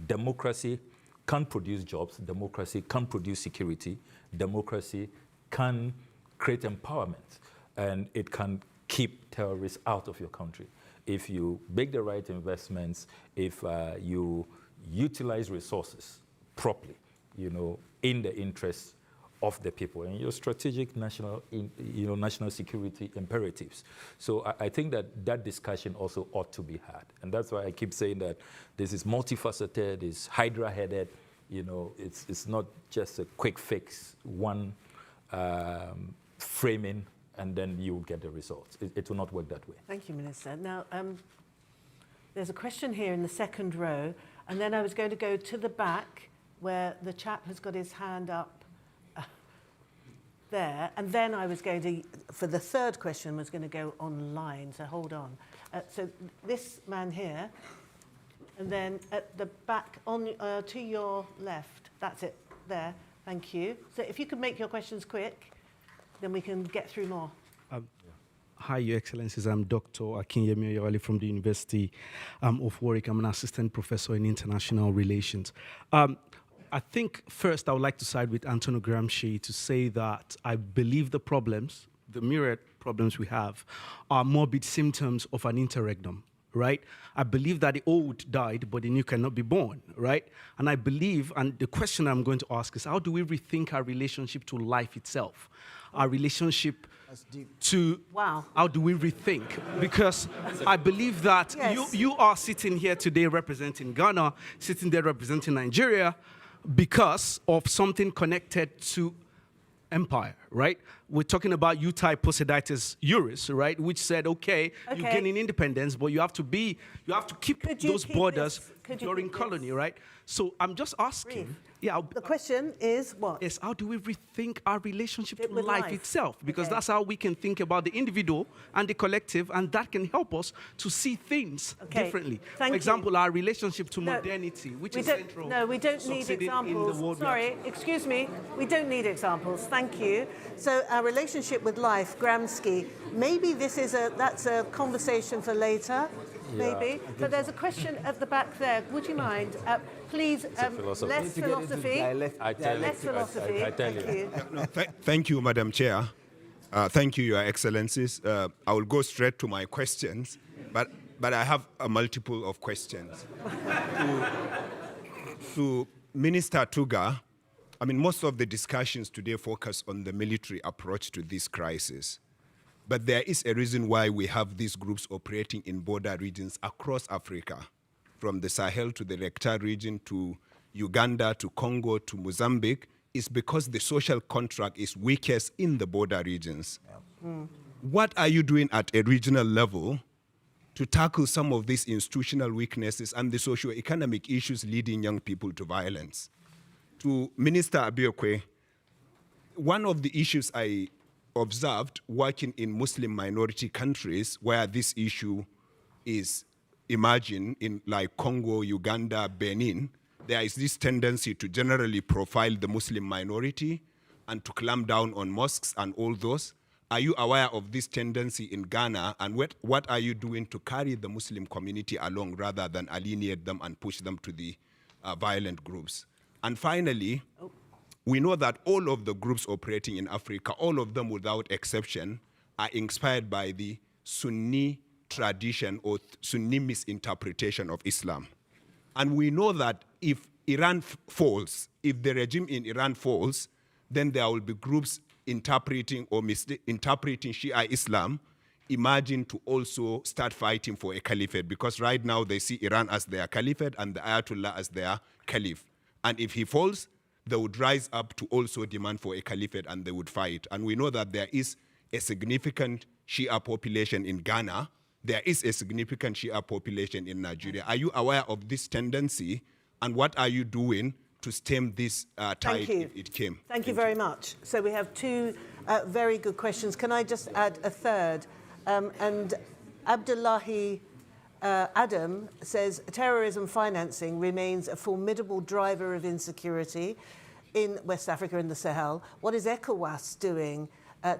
Democracy can produce jobs, democracy can produce security, democracy can create empowerment, and it can keep terrorists out of your country. If you make the right investments, if you utilize resources properly, in the interests of the people and your strategic national security imperatives. So I think that discussion also ought to be had. And that's why I keep saying that this is multifaceted, it's hydra-headed, it's not just a quick fix, one framing, and then you get the results. It will not work that way.
Thank you, Minister. Now, there's a question here in the second row, and then I was going to go to the back where the chap has got his hand up there, and then I was going to, for the third question, was going to go online, so hold on. So this man here, and then at the back, on to your left, that's it, there, thank you. So if you could make your questions quick, then we can get through more.
Hi, Your Excellencies. I'm Dr. Akinyemi Oyewale from the University of Warwick. I'm an assistant professor in international relations. I think first I would like to side with Antonio Gramsci to say that I believe the problems, the myriad problems we have, are morbid symptoms of an interregnum right? I believe that the old died, but the new cannot be born, right? And I believe, and the question I'm going to ask is, how do we rethink our relationship to life itself? Our relationship to,
Wow.
how do we rethink? Because I believe that
Yes.
you are sitting here today representing Ghana, sitting there representing Nigeria, because of something connected to empire, right? We're talking about Utai Posiditis Juris, right? Which said, okay, you're gaining independence, but you have to keep those borders during colony, right? So I'm just asking,
The question is what?
is how do we rethink our relationship to
With
life
life.
itself? Because
Okay.
that's how we can think about the individual and the collective, and that can help us to see things
Okay.
differently.
Thank
For
you.
example, our relationship to
No,
modernity, which
we
is
don't-
central.
No, we don't need
succeeding in the
examples.
world we
Sorry,
are.
excuse me. We don't need examples. Thank you. So our relationship with life, Gramsci. Maybe that's a conversation for later. Maybe. But there's a question at the back there. Would you mind? Please,
philosophy.
less philosophy. Less philosophy.
I tell
Thank
you.
you.
Thank you, Madam Chair. Thank you, Your Excellencies. I will go straight to my questions, but I have a multiple of questions. to Minister Tuga, I mean, most of the discussions today focus on the military approach to this crisis. But there is a reason why we have these groups operating in border regions across Africa, from the Sahel to the Lake Chad region to Uganda to Congo to Mozambique, is because the social contract is weakest in the border regions. What are you doing at a regional level to tackle some of these institutional weaknesses and the socio-economic issues leading young people to violence? To Minister Abiokwe, one of the issues I observed working in Muslim minority countries where this issue is emerging, in like Congo, Uganda, Benin, there is this tendency to generally profile the Muslim minority and to clamp down on mosques and all those. Are you aware of this tendency in Ghana, and what are you doing to carry the Muslim community along rather than alienate them and push them to the violent groups? And finally, we know that all of the groups operating in Africa, all of them without exception, are inspired by the Sunni tradition or Sunni misinterpretation of Islam. And we know that if Iran falls, if the regime in Iran falls, then there will be groups interpreting or misinterpreting Shia Islam, emerging to also start fighting for a caliphate, because right now they see Iran as their caliphate and the Ayatollah as their caliph. And if he falls, they would rise up to also demand for a caliphate and they would fight. And we know that there is a significant Shia population in Ghana. There is a significant Shia population in Nigeria. Are you aware of this tendency, and what are you doing to stem this tide if it came?
Thank you very much. So we have two very good questions. Can I just add a third? And Abdullahi Adam says, terrorism financing remains a formidable driver of insecurity in West Africa and the Sahel. What is ECOWAS doing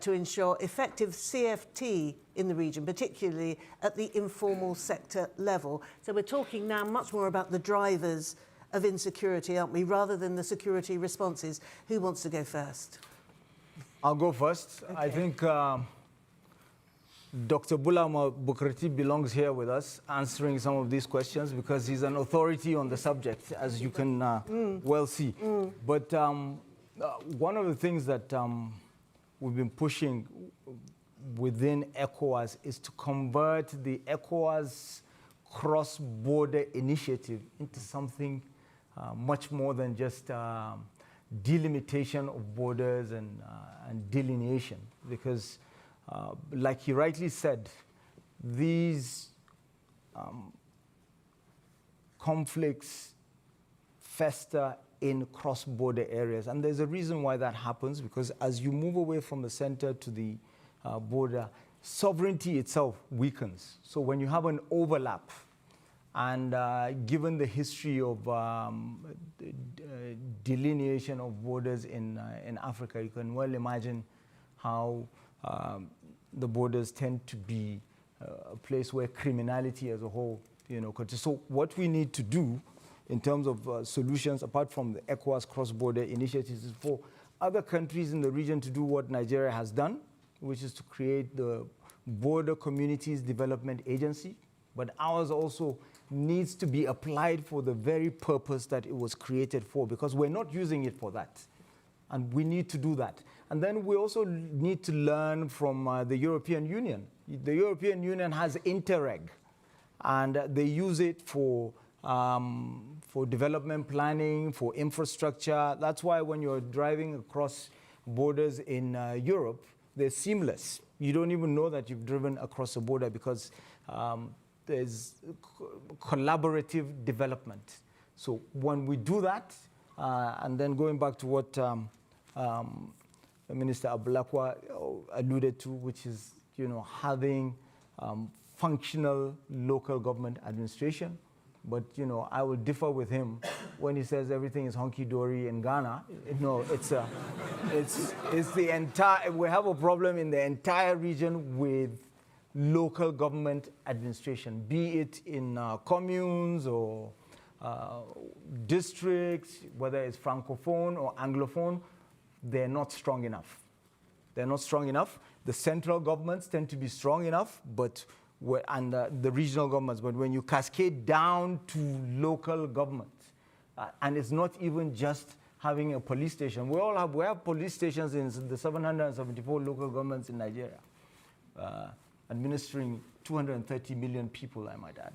to ensure effective CFT in the region, particularly at the informal sector level? So we're talking now much more about the drivers of insecurity, aren't we, rather than the security responses. Who wants to go first?
I'll go first. Okay. I think Dr. Bulama Bukrati belongs here with us answering some of these questions because he's an authority on the subject, as you can well see. But one of the things that we've been pushing within ECOWAS is to convert the ECOWAS cross-border initiative into something much more than just delimitation of borders and delineation, because like he rightly said, these conflicts fester in cross-border areas. And there's a reason why that happens, because as you move away from the center to the border, sovereignty itself weakens. So when you have an overlap, and given the history of delineation of borders in Africa, you can well imagine how the borders tend to be a place where criminality as a whole, so what we need to do in terms of solutions, apart from the ECOWAS cross-border initiatives, is for other countries in the region to do what Nigeria has done, which is to create the Border Communities Development Agency, but ours also needs to be applied for the very purpose that it was created for, because we're not using it for that. And we need to do that. And then we also need to learn from the European Union. The European Union has Interreg, and they use it for development planning, for infrastructure. That's why when you're driving across borders in Europe, they're seamless. You don't even know that you've driven across a border, because there's collaborative development. So when we do that, and then going back to what Minister Ablakwa alluded to, which is, having functional local government administration. But, I will differ with him when he says everything is hunky-dory in Ghana. No, it's the entire, we have a problem in the entire region with local government administration, be it in communes or districts, whether it's Francophone or Anglophone. They're not strong enough. They're not strong enough. The central governments tend to be strong enough, but and the regional governments. But when you cascade down to local governments, and it's not even just having a police station. We have police stations in the 774 local governments in Nigeria, administering 230 million people, I might add.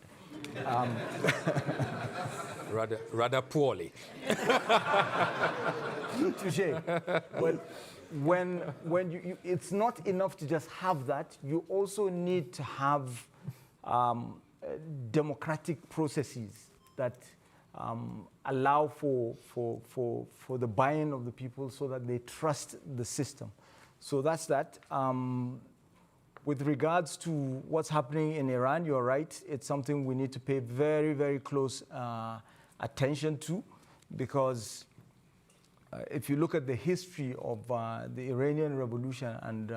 Rather poorly.
Touché. But when it's not enough to just have that, you also need to have democratic processes that allow for the buy-in of the people, so that they trust the system. So that's that. With regards to what's happening in Iran, you're right. It's something we need to pay very, very close attention to, because if you look at the history of the Iranian Revolution and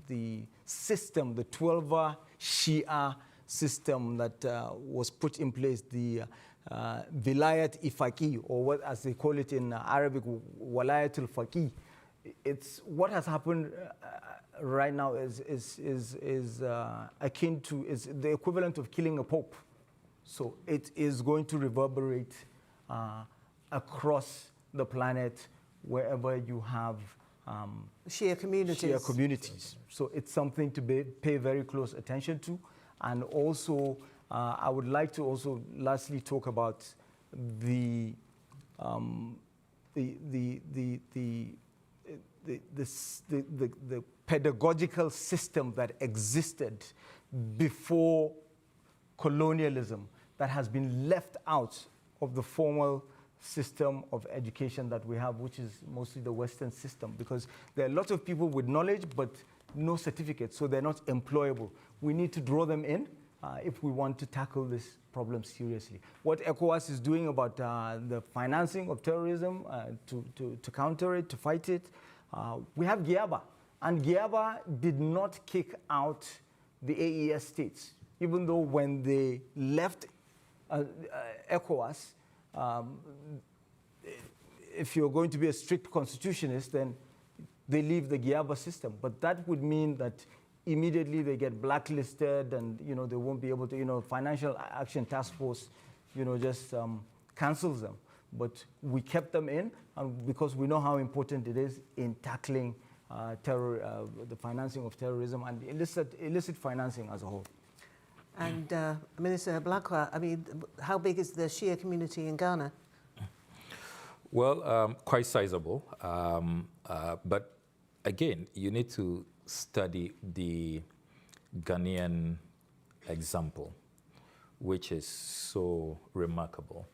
the system, the 12 Shia system that was put in place, the Vilayat Ifaqi, or what, as they call it in Arabic, Walayat al-Faqih. It's what has happened right now is akin to, is the equivalent of killing a pope. So it is going to reverberate across the planet wherever you have
Shia communities.
So it's something to pay very close attention to. And also, I would like to also lastly talk about the pedagogical system that existed before colonialism, that has been left out of the formal system of education that we have, which is mostly the Western system, because there are a lot of people with knowledge but no certificates, so they're not employable. We need to draw them in if we want to tackle this problem seriously. What ECOWAS is doing about the financing of terrorism, to counter it, to fight it, we have GIABA, and GIABA did not kick out the AES states, even though when they left ECOWAS, if you're going to be a strict constitutionist, then they leave the GIABA system. But that would mean that immediately they get blacklisted, and they won't be able to, Financial Action Task Force, just cancels them. But we kept them in, and because we know how important it is in tackling the financing of terrorism and illicit financing as a whole.
And Minister Blakwa, I mean, how big is the Shia community in Ghana?
Well, quite sizable. But again, you need to study the Ghanaian example, which is so remarkable.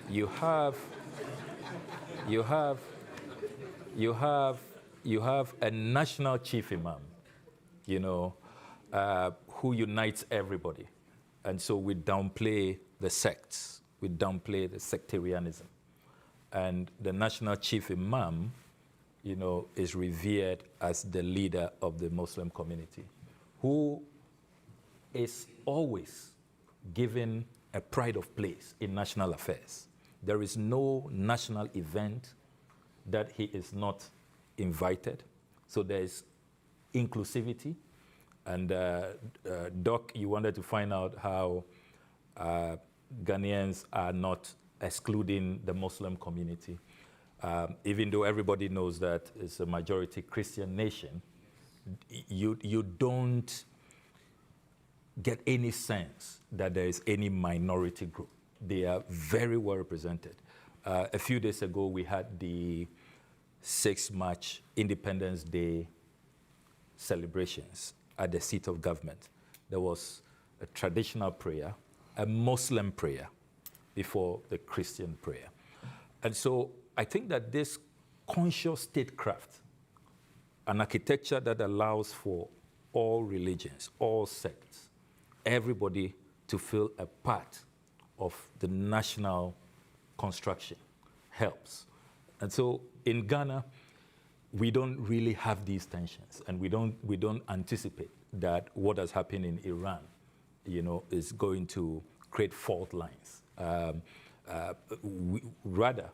You have a national chief imam, who unites everybody. And so we downplay the sects, we downplay the sectarianism. And the national chief imam, is revered as the leader of the Muslim community, who is always given a pride of place in national affairs. There is no national event that he is not invited. So there is inclusivity. And Doc, you wanted to find out how Ghanaians are not excluding the Muslim community. Even though everybody knows that it's a majority Christian nation, you don't get any sense that there is any minority group. They are very well represented. A few days ago, we had the 6th March Independence Day celebrations at the seat of government. There was a traditional prayer, a Muslim prayer, before the Christian prayer. And so I think that this conscious statecraft, an architecture that allows for all religions, all sects, everybody to feel a part of the national construction helps. And so in Ghana, we don't really have these tensions, and we don't anticipate that what has happened in Iran, is going to create fault lines. Rather,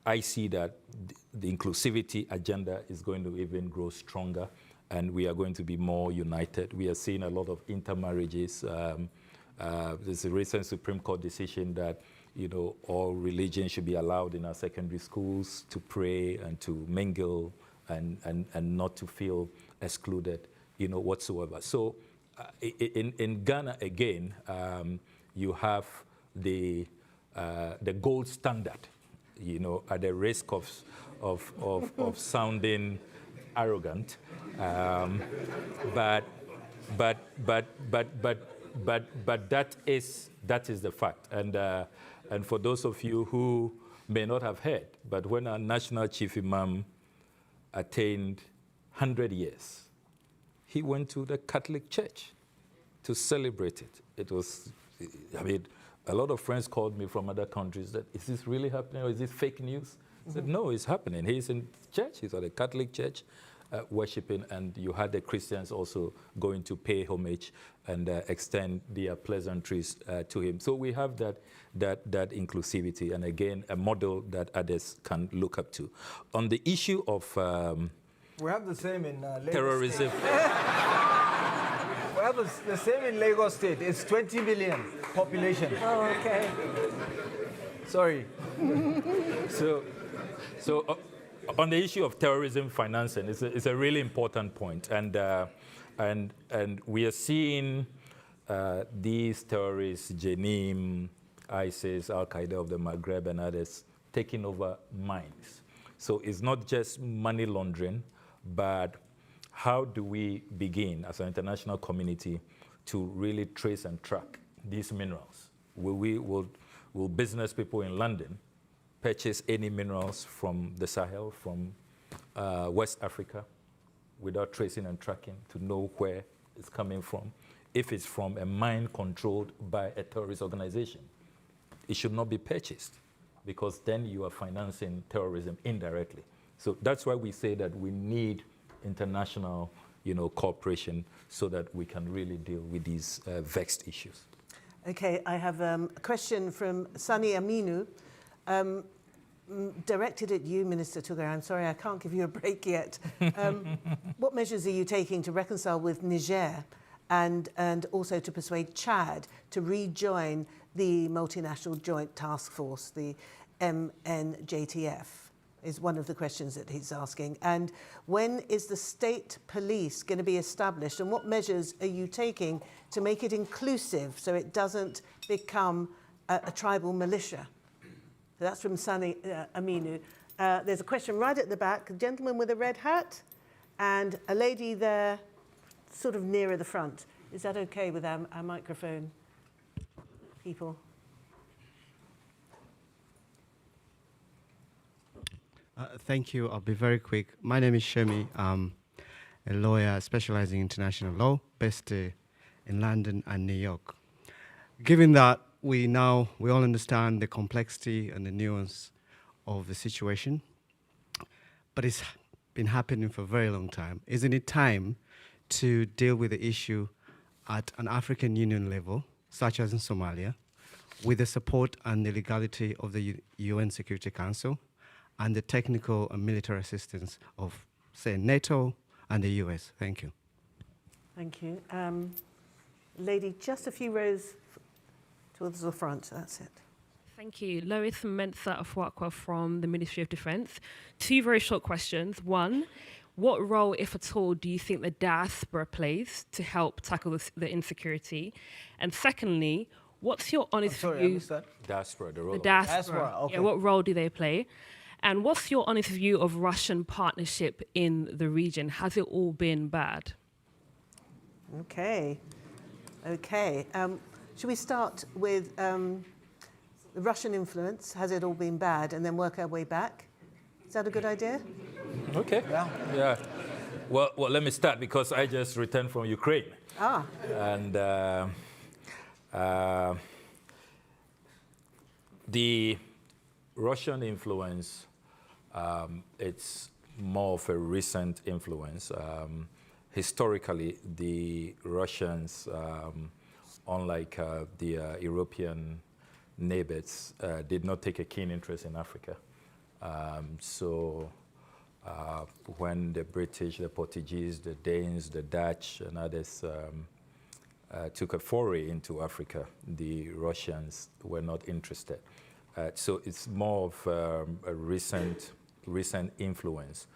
I see that the inclusivity agenda is going to even grow stronger, and we are going to be more united. We are seeing a lot of intermarriages. There's a recent Supreme Court decision that all religions should be allowed in our secondary schools to pray and to mingle and not to feel excluded, whatsoever. So in Ghana, again, you have the gold standard, at the risk of sounding arrogant, but that is the fact. And for those of you who may not have heard, but when our national chief imam attained 100 years, he went to the Catholic Church to celebrate it. It was, a lot of friends called me from other countries that, is this really happening or is this fake news? I said, no, it's happening. He's in church, he's at the Catholic Church worshiping, and you had the Christians also going to pay homage and extend their pleasantries to him. So we have that inclusivity, and again, a model that others can look up to. On the issue of
we have the same in Lagos
terrorism.
State. We have the same in Lagos State. It's 20 million population.
Oh, okay.
Sorry.
So on the issue of terrorism financing, it's a really important point, and we are seeing these terrorists, Jenim, ISIS, Al Qaeda of the Maghreb, and others taking over mines. So it's not just money laundering, but how do we begin as an international community to really trace and track these minerals? Will business people in London purchase any minerals from the Sahel, from West Africa, without tracing and tracking to know where it's coming from? If it's from a mine controlled by a terrorist organization, it should not be purchased, because then you are financing terrorism indirectly. So that's why we say that we need international, cooperation so that we can really deal with these vexed issues.
Okay, I have a question from Sani Aminu, directed at you, Minister Tuga. I'm sorry, I can't give you a break yet. What measures are you taking to reconcile with Niger and also to persuade Chad to rejoin the Multinational Joint Task Force, the MNJTF, is one of the questions that he's asking. And when is the state police going to be established, and what measures are you taking to make it inclusive so it doesn't become a tribal militia? So that's from Sani Aminu. There's a question right at the back, a gentleman with a red hat and a lady there sort of nearer the front. Is that okay with our microphone people?
Thank you. I'll be very quick. My name is Shemi. I'm a lawyer specializing in international law, based in London and New York. Given that we all understand the complexity and the nuance of the situation, but it's been happening for a very long time, isn't it time to deal with the issue at an African Union level, such as in Somalia, with the support and the legality of the UN Security Council and the technical and military assistance of, say, NATO and the US? Thank you.
Thank you. Lady, just a few rows towards the front. That's it.
Thank you. Lois Mensah Afwakwa from the Ministry of Defence. Two very short questions. One, what role, if at all, do you think the diaspora plays to help tackle the insecurity? And secondly, what's your honest view?
I missed that.
Diaspora, the role
The
of
diaspora.
Okay.
Yeah, what role do they play? And what's your honest view of Russian partnership in the region? Has it all been bad?
Okay. Okay. Should we start with the Russian influence? Has it all been bad? And then work our way back? Is that a good idea?
Okay. Yeah. Well, let me start because I just returned from Ukraine.
Ah.
And the Russian influence, it's more of a recent influence. Historically, the Russians, unlike the European neighbors, did not take a keen interest in Africa. So when the British, the Portuguese, the Danes, the Dutch, and others took a foray into Africa, the Russians were not interested. So it's more of a recent influence.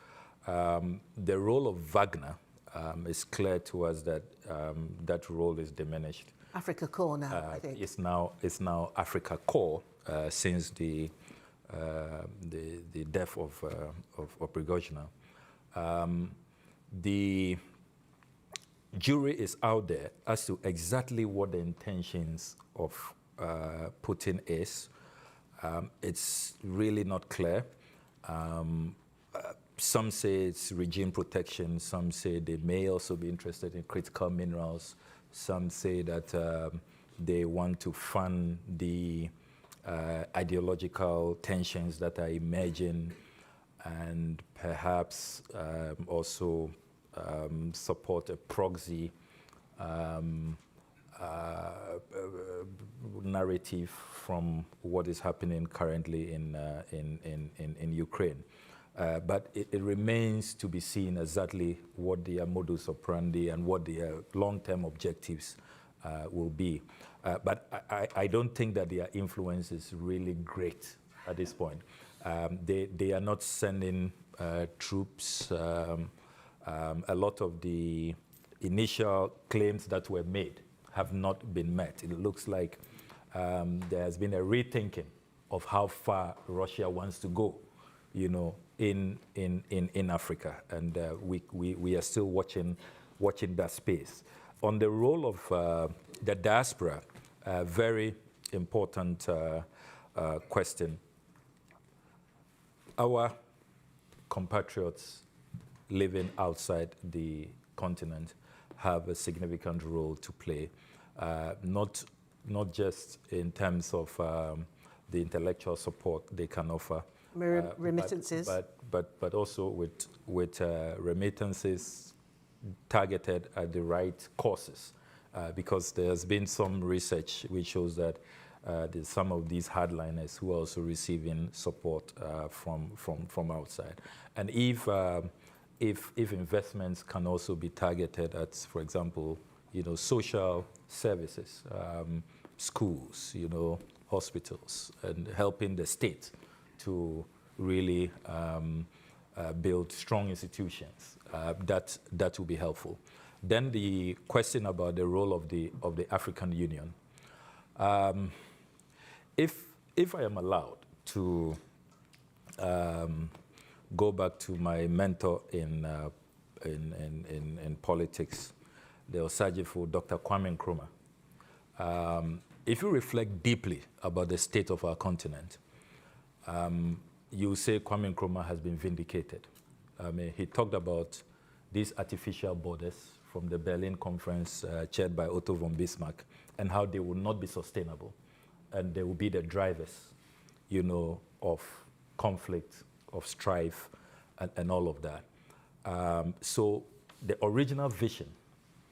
The role of Wagner is clear to us that that role is diminished.
Africa Core now, I think.
It's now Africa Core since the death of Prigozhin. The jury is out there as to exactly what the intentions of Putin is. It's really not clear. Some say it's regime protection. Some say they may also be interested in critical minerals. Some say that they want to fund the ideological tensions that are emerging and perhaps also support a proxy narrative from what is happening currently in Ukraine. But it remains to be seen exactly what their modus operandi and what their long-term objectives will be. But I don't think that their influence is really great at this point. They are not sending troops. A lot of the initial claims that were made have not been met. It looks like there has been a rethinking of how far Russia wants to go, in Africa, and we are still watching that space. On the role of the diaspora, a very important question. Our compatriots living outside the continent have a significant role to play, not just in terms of the intellectual support they can offer,
remittances,
but also with remittances targeted at the right causes, because there's been some research which shows that some of these hardliners who are also receiving support from outside, and if investments can also be targeted at, for example, social services, schools, hospitals, and helping the state to really build strong institutions, that will be helpful. Then the question about the role of the African Union. If I am allowed to go back to my mentor in politics, the Osagifo, Dr. Kwame Nkrumah. If you reflect deeply about the state of our continent, you say Kwame Nkrumah has been vindicated. I mean, he talked about these artificial borders from the Berlin Conference chaired by Otto von Bismarck, and how they will not be sustainable, and they will be the drivers, of conflict, of strife, and all of that. So the original vision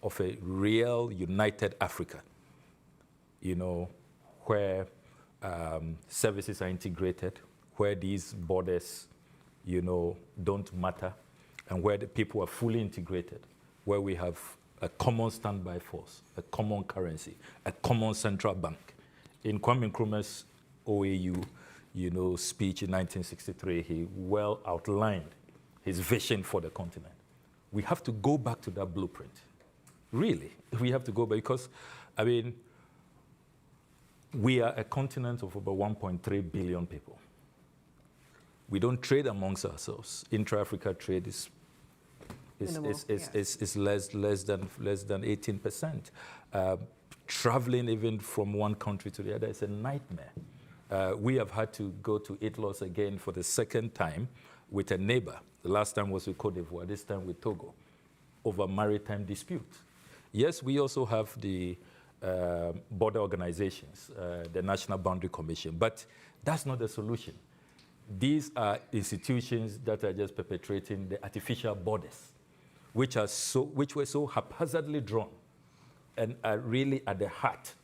of a real united Africa, where services are integrated, where these borders, don't matter, and where the people are fully integrated, where we have a common standby force, a common currency, a common central bank. In Kwame Nkrumah's OAU, speech in 1963, he well outlined his vision for the continent. We have to go back to that blueprint. Really, we have to go back because, we are a continent of about 1.3 billion people. We don't trade amongst ourselves. Intra-Africa trade is less than 18%. Traveling even from one country to the other is a nightmare. We have had to go to ITLOS again for the second time with a neighbor. The last time was with Cote d'Ivoire, this time with Togo, over maritime disputes. Yes, we also have the border organizations, the National Boundary Commission, but that's not the solution. These are institutions that are just perpetrating the artificial borders, which were so haphazardly drawn and are really at the heart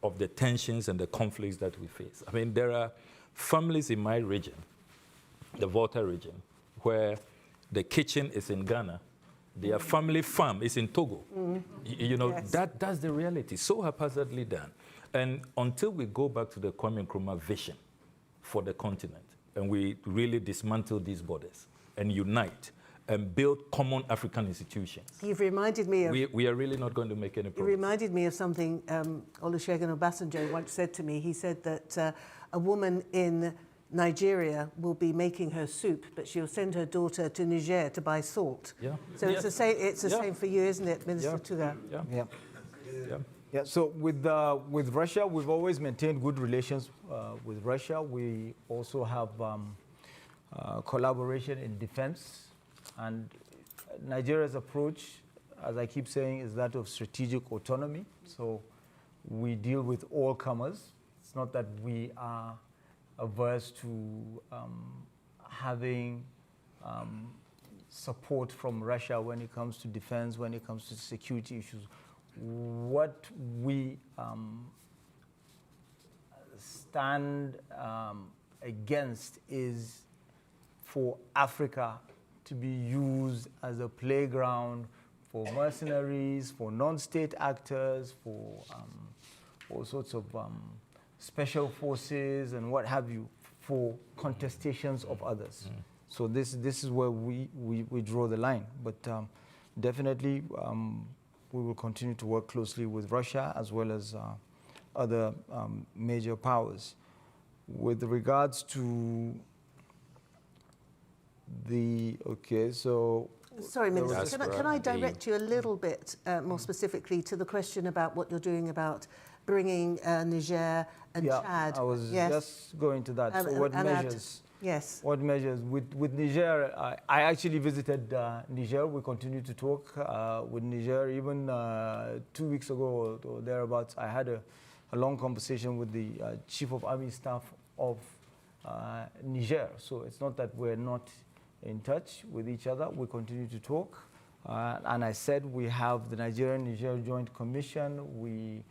of the tensions and the conflicts that we face. There are families in my region, the Volta region, where the kitchen is in Ghana, their family farm is in Togo. Yes. That's the reality, so haphazardly done. And until we go back to the Kwame Nkrumah vision for the continent, and we really dismantle these borders and unite and build common African institutions.
You've reminded me of...
We are really not going to make any progress.
You reminded me of something Olusegun Obasanjo once said to me. He said that a woman in Nigeria will be making her soup, but she'll send her daughter to Niger to buy salt.
Yeah.
So it's the same for you, isn't it, Minister Tuga?
Yeah. So with Russia, we've always maintained good relations with Russia. We also have collaboration in defense. And Nigeria's approach, as I keep saying, is that of strategic autonomy. So we deal with all comers. It's not that we are averse to having support from Russia when it comes to defense, when it comes to security issues. What we stand against is for Africa to be used as a playground for mercenaries, for non-state actors, for all sorts of special forces and what have you, for contestations of others. So this is where we draw the line. But definitely we will continue to work closely with Russia as well as other major powers. With regards to
Sorry, Minister, can I direct you a little bit more specifically to the question about what you're doing about bringing Niger and Chad?
I was just going to that. So what measures?
Yes.
What measures? With Niger, I actually visited Niger. We continue to talk with Niger. Even 2 weeks ago or thereabouts, I had a long conversation with the Chief of Army Staff of Niger. So it's not that we're not in touch with each other. We continue to talk. And I said we have the Nigerian-Niger Joint Commission. We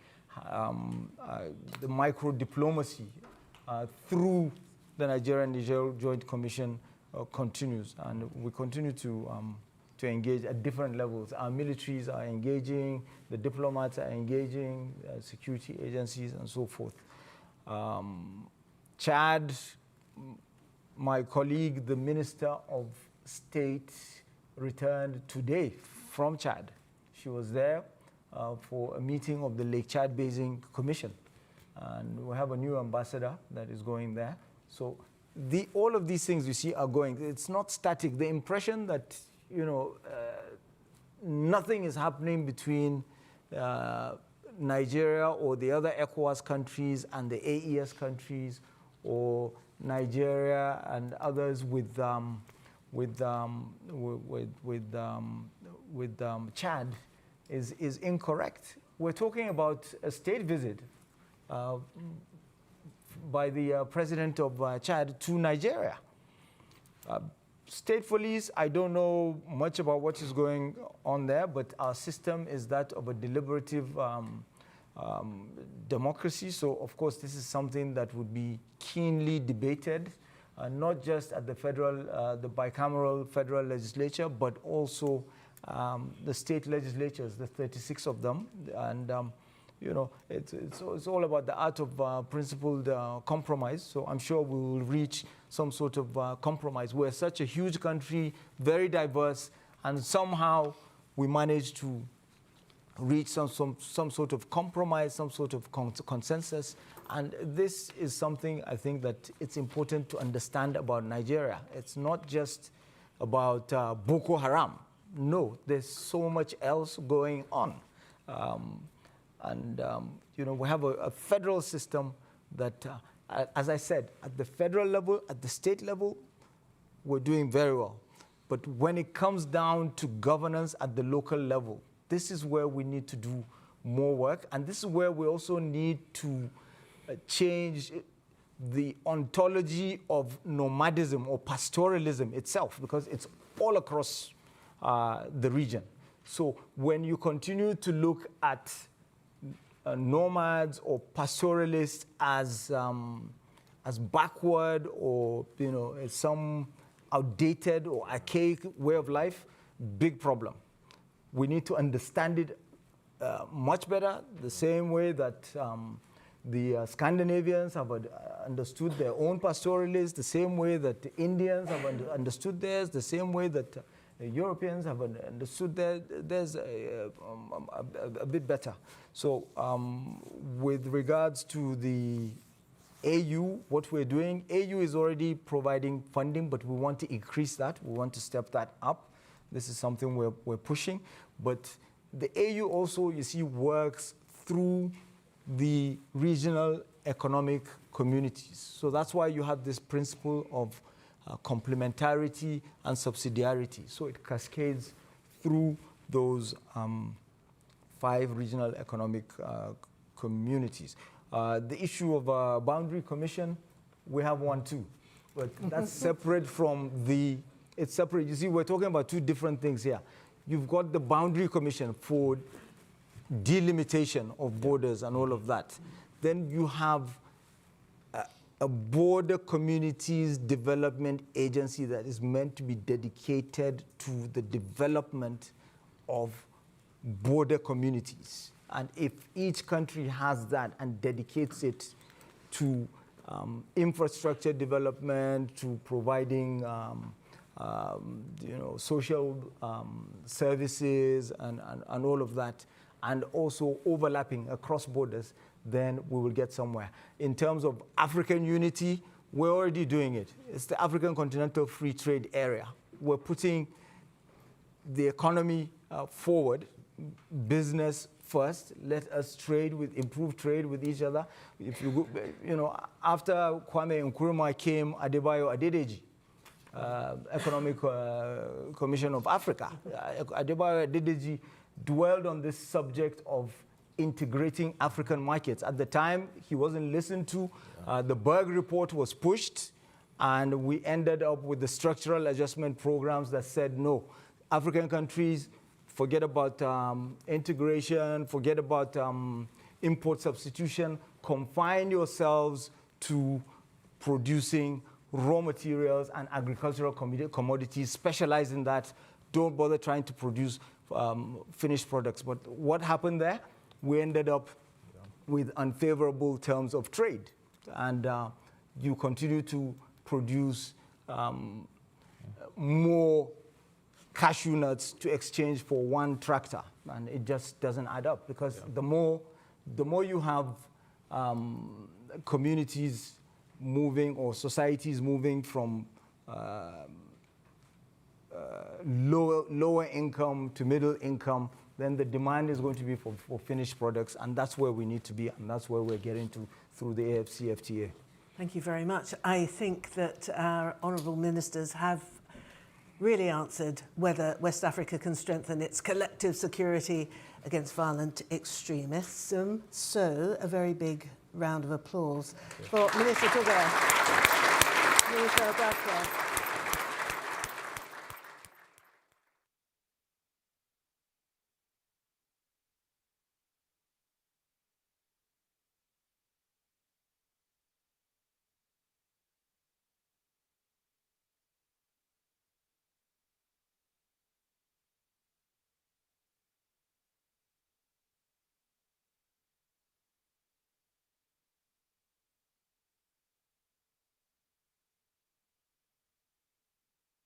the micro-diplomacy through the Nigerian-Niger Joint Commission continues. And we continue to engage at different levels. Our militaries are engaging, the diplomats are engaging, security agencies and so forth. Chad, my colleague, the Minister of State, returned today from Chad. She was there for a meeting of the Lake Chad Basin Commission. And we have a new ambassador that is going there. So all of these things you see are going. It's not static. The impression that, nothing is happening between Nigeria or the other ECOWAS countries and the AES countries, or Nigeria and others with Chad is incorrect. We're talking about a state visit by the president of Chad to Nigeria. State police, I don't know much about what is going on there, but our system is that of a deliberative democracy. So, of course, this is something that would be keenly debated, not just at the bicameral federal legislature, but also the state legislatures, the 36 of them, and you know, it's all about the art of principled compromise. So I'm sure we will reach some sort of compromise. We're such a huge country, very diverse, and somehow we managed to reach some sort of compromise, some sort of consensus. And this is something I think that it's important to understand about Nigeria. It's not just about Boko Haram. No, there's so much else going on. You know, we have a federal system that, as I said, at the federal level, at the state level, we're doing very well. But when it comes down to governance at the local level, this is where we need to do more work. And this is where we also need to change the ontology of nomadism or pastoralism itself, because it's all across the region. So when you continue to look at nomads or pastoralists as backward, or you know, some outdated or archaic way of life, big problem. We need to understand it much better, the same way that the Scandinavians have understood their own pastoralists, the same way that the Indians have understood theirs, the same way that Europeans have understood theirs a bit better. So with regards to the AU, what we're doing, AU is already providing funding, but we want to increase that. We want to step that up. This is something we're pushing. But the AU also, you see, works through the regional economic communities. So that's why you have this principle of complementarity and subsidiarity. So it cascades through those 5 regional economic communities. The issue of boundary commission, we have one too, but that's separate from it's separate. You see, we're talking about 2 different things here. You've got the boundary commission for delimitation of borders and all of that. Then you have a border communities development agency that is meant to be dedicated to the development of border communities. And if each country has that and dedicates it to infrastructure development, to providing you know, social services and all of that, and also overlapping across borders, then we will get somewhere. In terms of African unity, we're already doing it. It's the African Continental Free Trade Area. We're putting the economy forward, business first. Let us improve trade with each other. If you go, you know, after Kwame Nkrumah came Adebayo Adedeji, Economic Commission of Africa. Adebayo Adedeji dwelled on this subject of integrating African markets. At the time, he wasn't listened to. The Berg report was pushed, and we ended up with the structural adjustment programs that said, no, African countries, forget about integration, forget about import substitution, confine yourselves to producing raw materials and agricultural commodities, specialize in that. Don't bother trying to produce finished products. But what happened there? We ended up with unfavorable terms of trade. And you continue to produce more cashew nuts to exchange for one tractor. And it just doesn't add up, because the more you have communities moving or societies moving from lower income to middle income, then the demand is going to be for finished products, and that's where we need to be, and that's where we're getting to through the AFCFTA.
Thank you very much. I think that our honourable ministers have really answered whether West Africa can strengthen its collective security against violent extremism. So a very big round of applause for Minister Tuga, Minister of Accra.